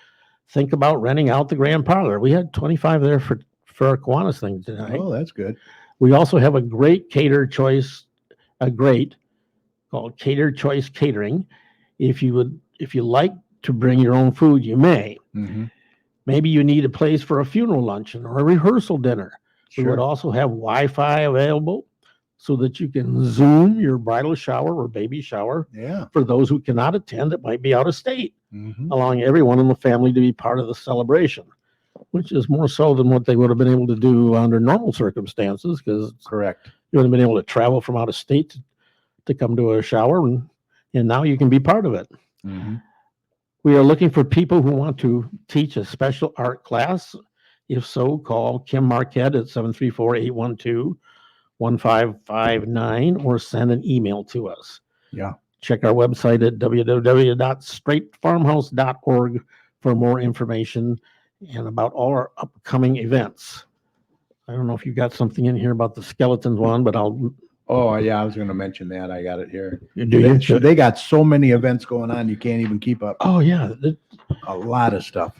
think about renting out the grand parlor. We had 25 there for our Kiwanis thing tonight. Oh, that's good. We also have a great called Cater Choice Catering. If you like to bring your own food, you may. Mhm. Maybe you need a place for a funeral luncheon or a rehearsal dinner. We would Sure. also have Wi-Fi available so that you can Zoom your bridal shower or baby shower Yeah. for those who cannot attend that might be out of state, Mhm. allowing everyone in the family to be part of the celebration, which is more so than what they would have been able to do under normal circumstances, because Correct. you would have been able to travel from out of state to come to a shower, and now you can be part of it. Mhm. We are looking for people who want to teach a special art class. If so, call Kim Marquette at 734-812-1559 or send an email to us. Yeah. Check our website at www.straightfarmhouse.org for more information and about all our upcoming events. I don't know if you got something in here about the skeletons one, but I'll. Oh, yeah, I was going to mention that. I got it here. Do you? They got so many events going on, you can't even keep up. Oh, yeah. A lot of stuff.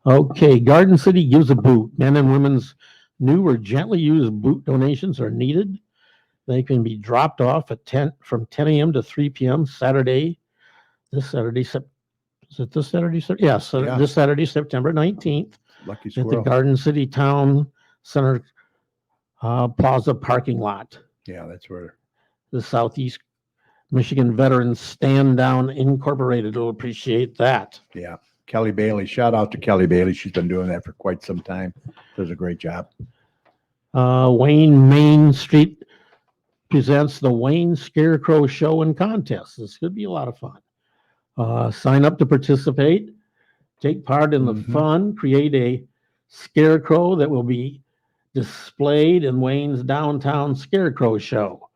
Okay, Garden City gives a boot. Men and women's new or gently used boot donations are needed. They can be dropped off from 10 a.m. to 3 p.m. Saturday. This Saturday, is it this Saturday? Yes, Yeah. This Saturday, September 19th, Lucky at the squirrel. Garden City Town Center Plaza parking lot. Yeah, that's where. The Southeast Michigan Veterans Stand Down Incorporated will appreciate that. Yeah. Kelly Bailey. Shout out to Kelly Bailey. She's been doing that for quite some time. Does a great job. Wayne Main Street presents the Wayne Scarecrow Show and Contest. This could be a lot of fun. Sign up to participate. Take part in the Mhm. fun. Create a scarecrow that will be displayed in Wayne's downtown Scarecrow Show.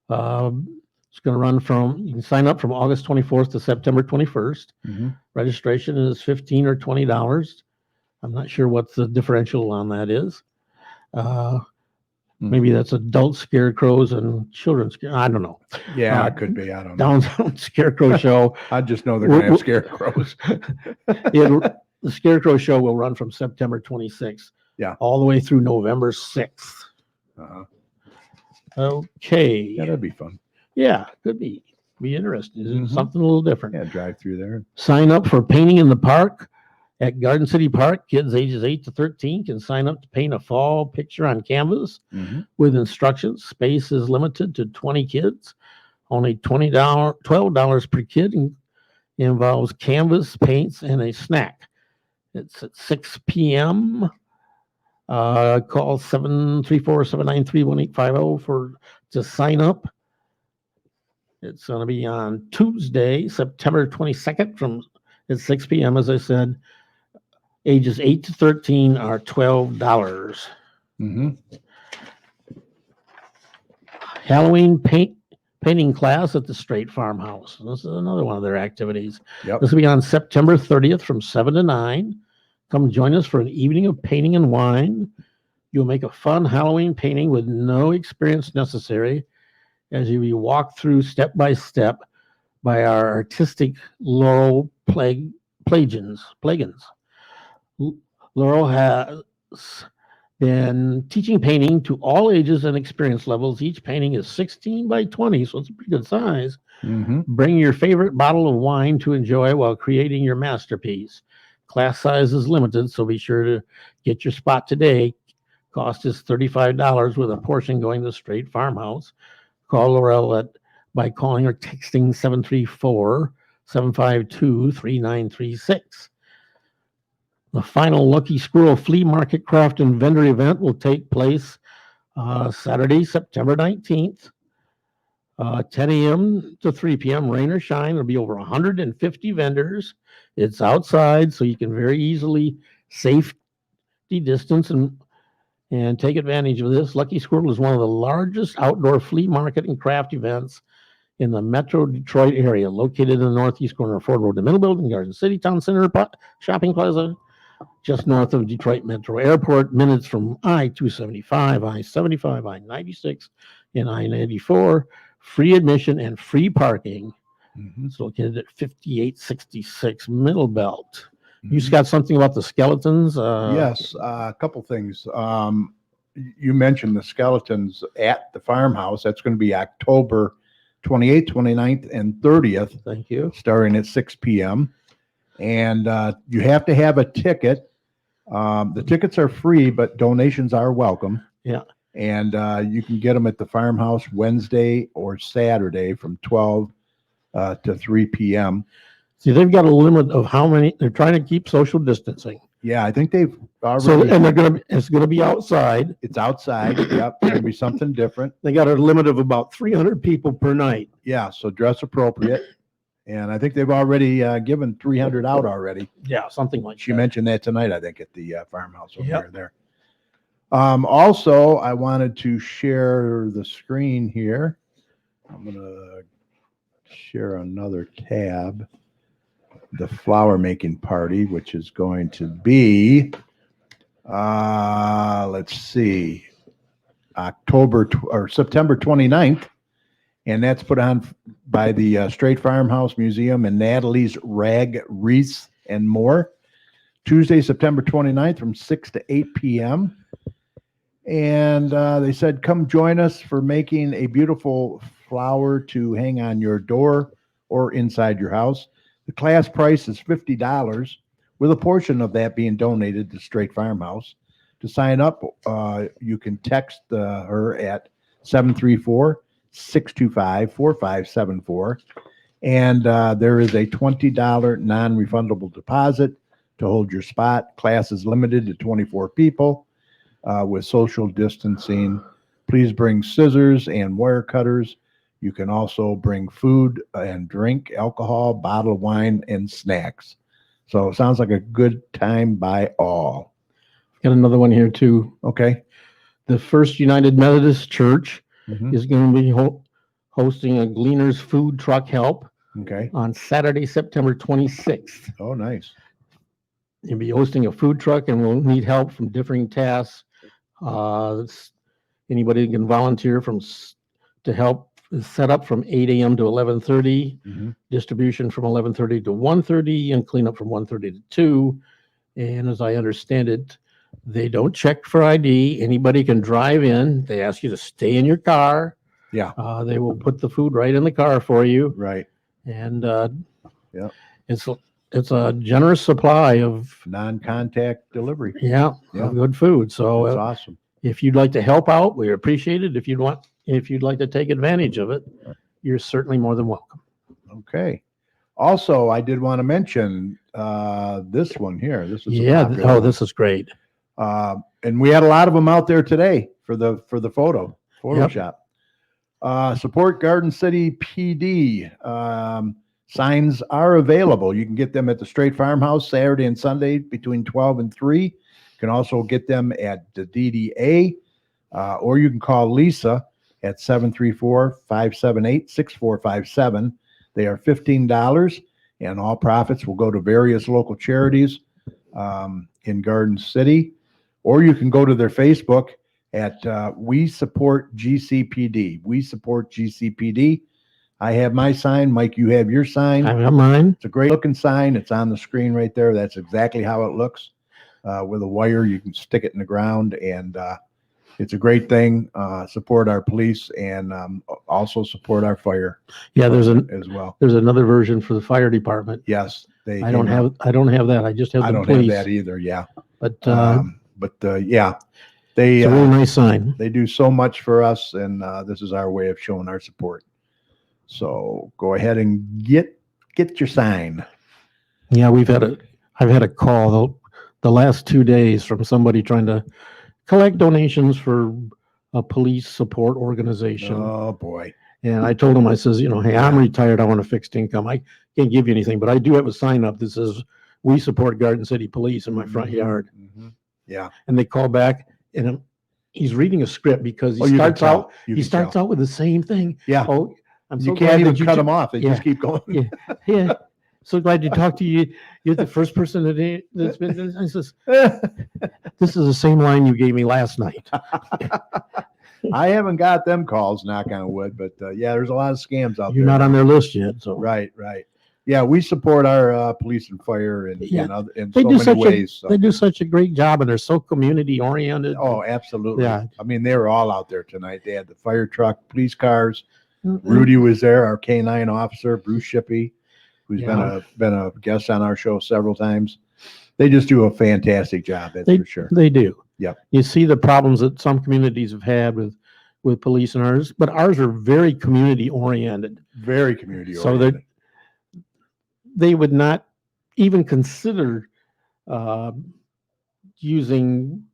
It's going to run you can sign up from August 24th to September 21st. Mhm. Registration is $15 or $20. I'm not sure what the differential on that is. Maybe that's adult scarecrows and children's. I don't know. Yeah, Uh, it could be. I don't know. Downtown Scarecrow Show. I just know they're going to have scarecrows. The Scarecrow Show will run from September 26th. Yeah. All the way through November 6th. Uh-huh. Okay. Yeah, that'd be fun. Yeah, could be. Be interesting. Mhm. Something a little different. Yeah, drive through there. Sign up for painting in the park at Garden City Park. Kids ages 8 to 13 can sign up to paint a fall picture on canvas with instructions. Space is limited to 20 kids. Only $12 per kid, and involves canvas, paints, and a snack. It's at 6 p.m. Call 734-793-1850 to sign up. It's going to be on Tuesday, September 22nd at 6 p.m. As I said, ages 8 to 13 are $12. Halloween painting class at the Straight Farmhouse. This is another one of their activities. Yep. This will be on September 30th from 7 to 9. Come join us for an evening of painting and wine. You'll make a fun Halloween painting with no experience necessary as you be walked through step by step by our artistic Laurel Plagans. Laurel has been teaching painting to all ages and experience levels. Each painting is 16 by 20, so it's a pretty good size. Bring your favorite bottle of wine to enjoy while creating your masterpiece. Class size is limited, so be sure to get your spot today. Cost is $35 with a portion going to Straight Farmhouse. Call Laurel by calling or texting 734-752-3936. The final Lucky Squirrel Flea Market Craft and Vendor event will take place Saturday, September 19th, 10 a.m. to 3 p.m. Rain or shine. There'll be over 150 vendors. It's outside, so you can very easily safety distance and take advantage of this. Lucky Squirrel is one of the largest outdoor flea market and craft events in the Metro Detroit area, located in the northeast corner of Ford Road, the Middle Building, Garden City Town Center Shopping Plaza, just north of Detroit Metro Airport, minutes from I-275, I-75, I-96, and I-94. Free admission and free parking. It's located at 5866 Middle Belt. You got something about the skeletons? Yes, a couple things. You mentioned the skeletons at the farmhouse. That's going to be October 28th, 29th, and 30th. Thank you. Starting at 6 p.m. And you have to have a ticket. The tickets are free, but donations are welcome. Yeah. And you can get them at the farmhouse Wednesday or Saturday from 12 to 3 p.m. See, they've got a limit of how many. They're trying to keep social distancing. Yeah, I think they've already. So, and it's going to be outside. It's outside. Yep, it's going to be something different. They got a limit of about 300 people per night. Yeah, so dress appropriate. And I think they've already given 300 out already. Yeah, something like She that. mentioned that tonight, I think, at the farmhouse over there. Also, I wanted to share the screen here. I'm going to share another tab. The flower making party, which is going to be, let's see, September 29th. And that's put on by the Straight Farmhouse Museum and Natalie's Rag Wreaths and more. Tuesday, September 29th from 6 to 8 p.m. And they said, come join us for making a beautiful flower to hang on your door or inside your house. The class price is $50, with a portion of that being donated to Straight Farmhouse. To sign up, you can text her at 734-625-4574. And there is a $20 non-refundable deposit to hold your spot. Class is limited to 24 people with social distancing. Please bring scissors and wire cutters. You can also bring food and drink, alcohol, bottled wine, and snacks. So it sounds like a good time by all. Got another one here too. Okay. The First United Methodist Church is going to be hosting a Gleaners Food Truck Help Okay. on Saturday, September 26th. Oh, nice. You'll be hosting a food truck and we'll need help from differing tasks. Anybody can volunteer to help set up from 8 a.m. to 11:30, distribution from 11:30 to 1:30, and cleanup from 1:30 to 2. And as I understand it, they don't check for ID. Anybody can drive in. They ask you to stay in your car. Yeah. They will put the food right in the car for you. Right. And Yeah. it's a generous supply of Non-contact delivery. of good food. So That's awesome. if you'd like to help out, we appreciate it. If you'd like to take advantage of it, you're certainly more than welcome. Okay. Also, I did want to mention this one here. This is a popular one. This is great. And we had a lot of them out there today for the Photoshop. Support Garden City PD. Signs are available. You can get them at the Straight Farmhouse Saturday and Sunday between 12 and 3. You can also get them at the DDA, or you can call Lisa at 734-578-6457. They are $15, and all profits will go to various local charities in Garden City. Or you can go to their Facebook at We Support GCPD. We Support GCPD. I have my sign. Mike, you have your sign. I have mine. It's a great looking sign. It's on the screen right there. That's exactly how it looks. With a wire, you can stick it in the ground, and it's a great thing. Support our police and also support our fire. Yeah, as well. There's another version for the fire department. Yes, I don't have that. I just have the I don't police. have that either. Yeah, But yeah, they it's a really nice sign. they do so much for us, and this is our way of showing our support. So go ahead and get your sign. Yeah, I've had a call the last 2 days from somebody trying to collect donations for a police support organization. Oh boy. And I told him, I says, hey, I'm retired. I want a fixed income. I can't give you anything, but I do have a sign up that says we support Garden City Police in my front yard. Yeah. And they call back, and he's reading a script because he starts out with the same thing. Yeah. Oh, I'm so You can't glad even that cut them off. They just keep going. Yeah. So glad to talk to you. You're the first person that's been. I says, this is the same line you gave me last night. I haven't got them calls, knock on wood, but yeah, there's a lot of scams out there. You're not on their list yet, so Right. Yeah, we support our police and fire in so many ways. So. They do such a great job, and they're so community oriented. Oh, absolutely. Yeah. I mean, they were all out there tonight. They had the fire truck, police cars. Rudy was there, our K9 officer, Bruce Shippey, who's been a guest on our show several times. They just do a fantastic job, that's for sure. They do. Yep. You see the problems that some communities have had with police and ours, but ours are very community oriented. Very community So oriented. they would not even consider using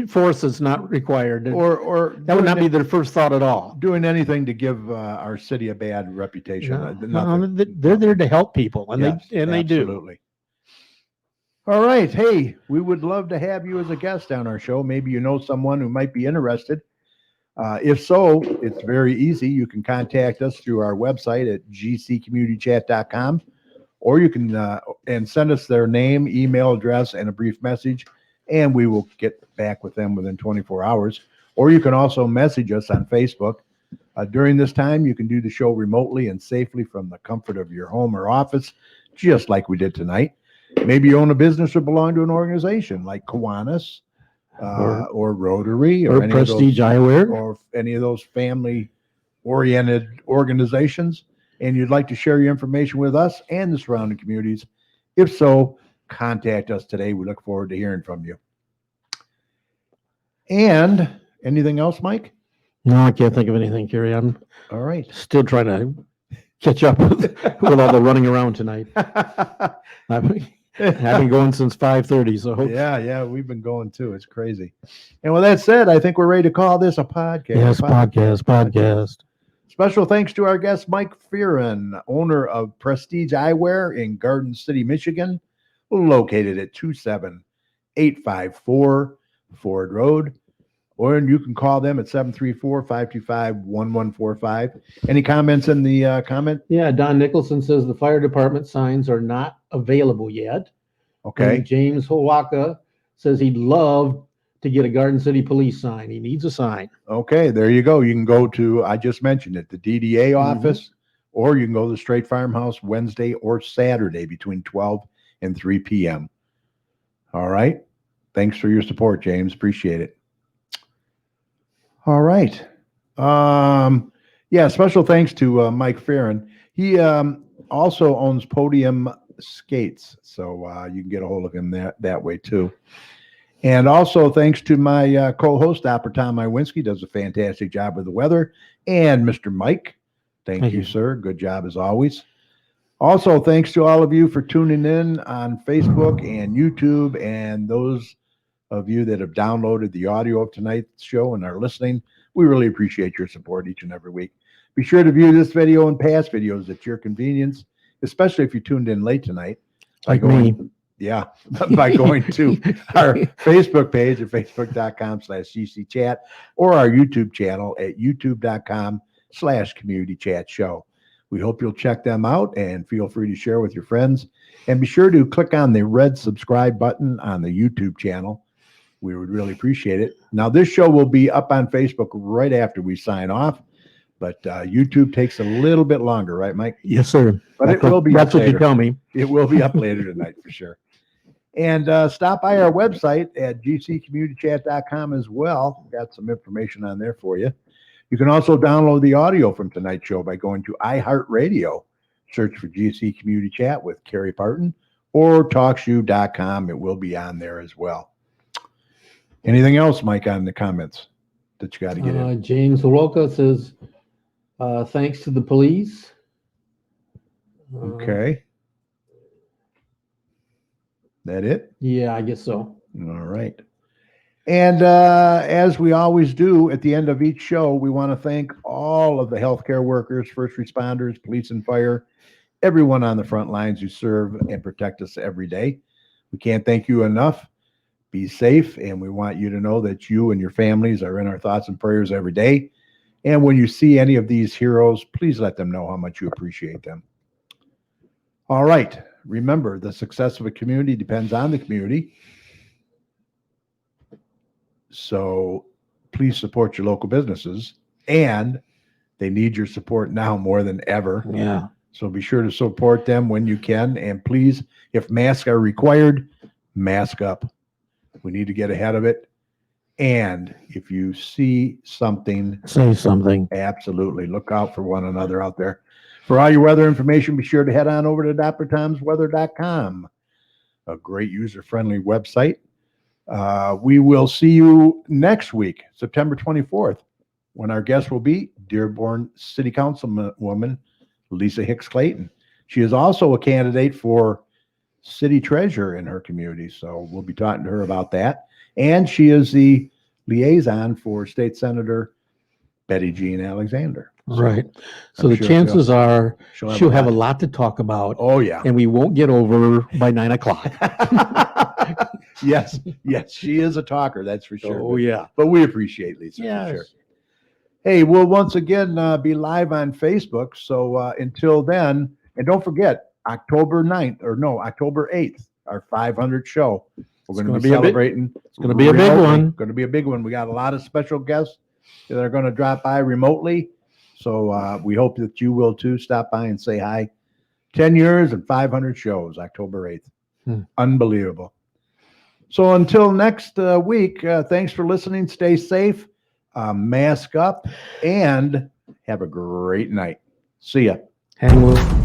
force that's not required. Or that would not be their first thought at all. Doing anything to give our city a bad reputation. They're there to help people, and they do. Absolutely. All right. Hey, we would love to have you as a guest on our show. Maybe you know someone who might be interested. If so, it's very easy. You can contact us through our website at gccommunitychat.com, or you can and send us their name, email address, and a brief message, and we will get back with them within 24 hours. Or you can also message us on Facebook. During this time, you can do the show remotely and safely from the comfort of your home or office, just like we did tonight. Maybe you own a business or belong to an organization like Kiwanis or Rotary or any Prestige Eyewear or any of those family-oriented organizations, and you'd like to share your information with us and the surrounding communities. If so, contact us today. We look forward to hearing from you. And anything else, Mike? No, I can't think of anything, Kerry. I'm all right. Still trying to catch up with all the running around tonight. I've been going since 5:30, so yeah, we've been going too. It's crazy. And with that said, I think we're ready to call this a podcast. Yes, podcast. Special thanks to our guest, Mike Fearon, owner of Prestige Eyewear in Garden City, Michigan, located at 27854 Ford Road. Or you can call them at 734-525-1145. Any comments in the comment? Yeah, Don Nicholson says the fire department signs are not available yet. Okay. And James Howaka says he'd love to get a Garden City police sign. He needs a sign. Okay, there you go. You can go to, I just mentioned it, the DDA office, or you can go to the Straight Farmhouse Wednesday or Saturday between 12 and 3 p.m. All right. Thanks for your support, James. Appreciate it. All right. Yeah, special thanks to Mike Fearon. He also owns Podium Skates, so you can get a hold of him that way too. And also thanks to my co-host, Dr. Tom Iwinski, does a fantastic job with the weather, and Mr. Mike. Thank you, sir. Good job as always. Also, thanks to all of you for tuning in on Facebook and YouTube, and those of you that have downloaded the audio of tonight's show and are listening. We really appreciate your support each and every week. Be sure to view this video and past videos at your convenience, especially if you tuned in late tonight. Like me. Yeah, by going to our Facebook page at facebook.com/GCChat or our YouTube channel at youtube.com/communitychatshow. We hope you'll check them out and feel free to share with your friends. And be sure to click on the red subscribe button on the YouTube channel. We would really appreciate it. Now, this show will be up on Facebook right after we sign off, but YouTube takes a little bit longer, right, Mike? Yes, sir. But it will be. That's what you tell me. It will be up later tonight for sure. And stop by our website at gccommunitychat.com as well. Got some information on there for you. You can also download the audio from tonight's show by going to iHeartRadio. Search for GC Community Chat with Carrie Parton or TalkShoe.com. It will be on there as well. Anything else, Mike, on the comments that you got to get in? James Soroka says, thanks to the police. Okay. That it? Yeah, I guess so. All right. And as we always do at the end of each show, we want to thank all of the healthcare workers, first responders, police and fire, everyone on the front lines who serve and protect us every day. We can't thank you enough. Be safe, and we want you to know that you and your families are in our thoughts and prayers every day. And when you see any of these heroes, please let them know how much you appreciate them. All right. Remember, the success of a community depends on the community. So please support your local businesses, and they need your support now more than ever. Yeah. So be sure to support them when you can. And please, if masks are required, mask up. We need to get ahead of it. And if you see something, say something. Absolutely. Look out for one another out there. For all your weather information, be sure to head on over to drtomsweather.com, a great user-friendly website. We will see you next week, September 24th, when our guest will be Dearborn City Councilwoman Lisa Hicks Clayton. She is also a candidate for city treasurer in her community, so we'll be talking to her about that. And she is the liaison for State Senator Betty Jean Alexander. Right. So I'm the sure chances are she'll have a lot. lot to talk about. Oh, yeah. And we won't get over by 9 o'clock. Yes, she is a talker, that's for sure. Oh, yeah. But we appreciate Lisa, Yes. for sure. Hey, we'll once again be live on Facebook. So until then, and don't forget, October 8th, our 500th show. We're going to be celebrating. It's going to be a big one. Going to be a big one. We got a lot of special guests that are going to drop by remotely. So we hope that you will too. Stop by and say hi. 10 years and 500 shows, October 8th. Unbelievable. So until next week, thanks for listening. Stay safe, mask up, and have a great night. See ya. Hang low.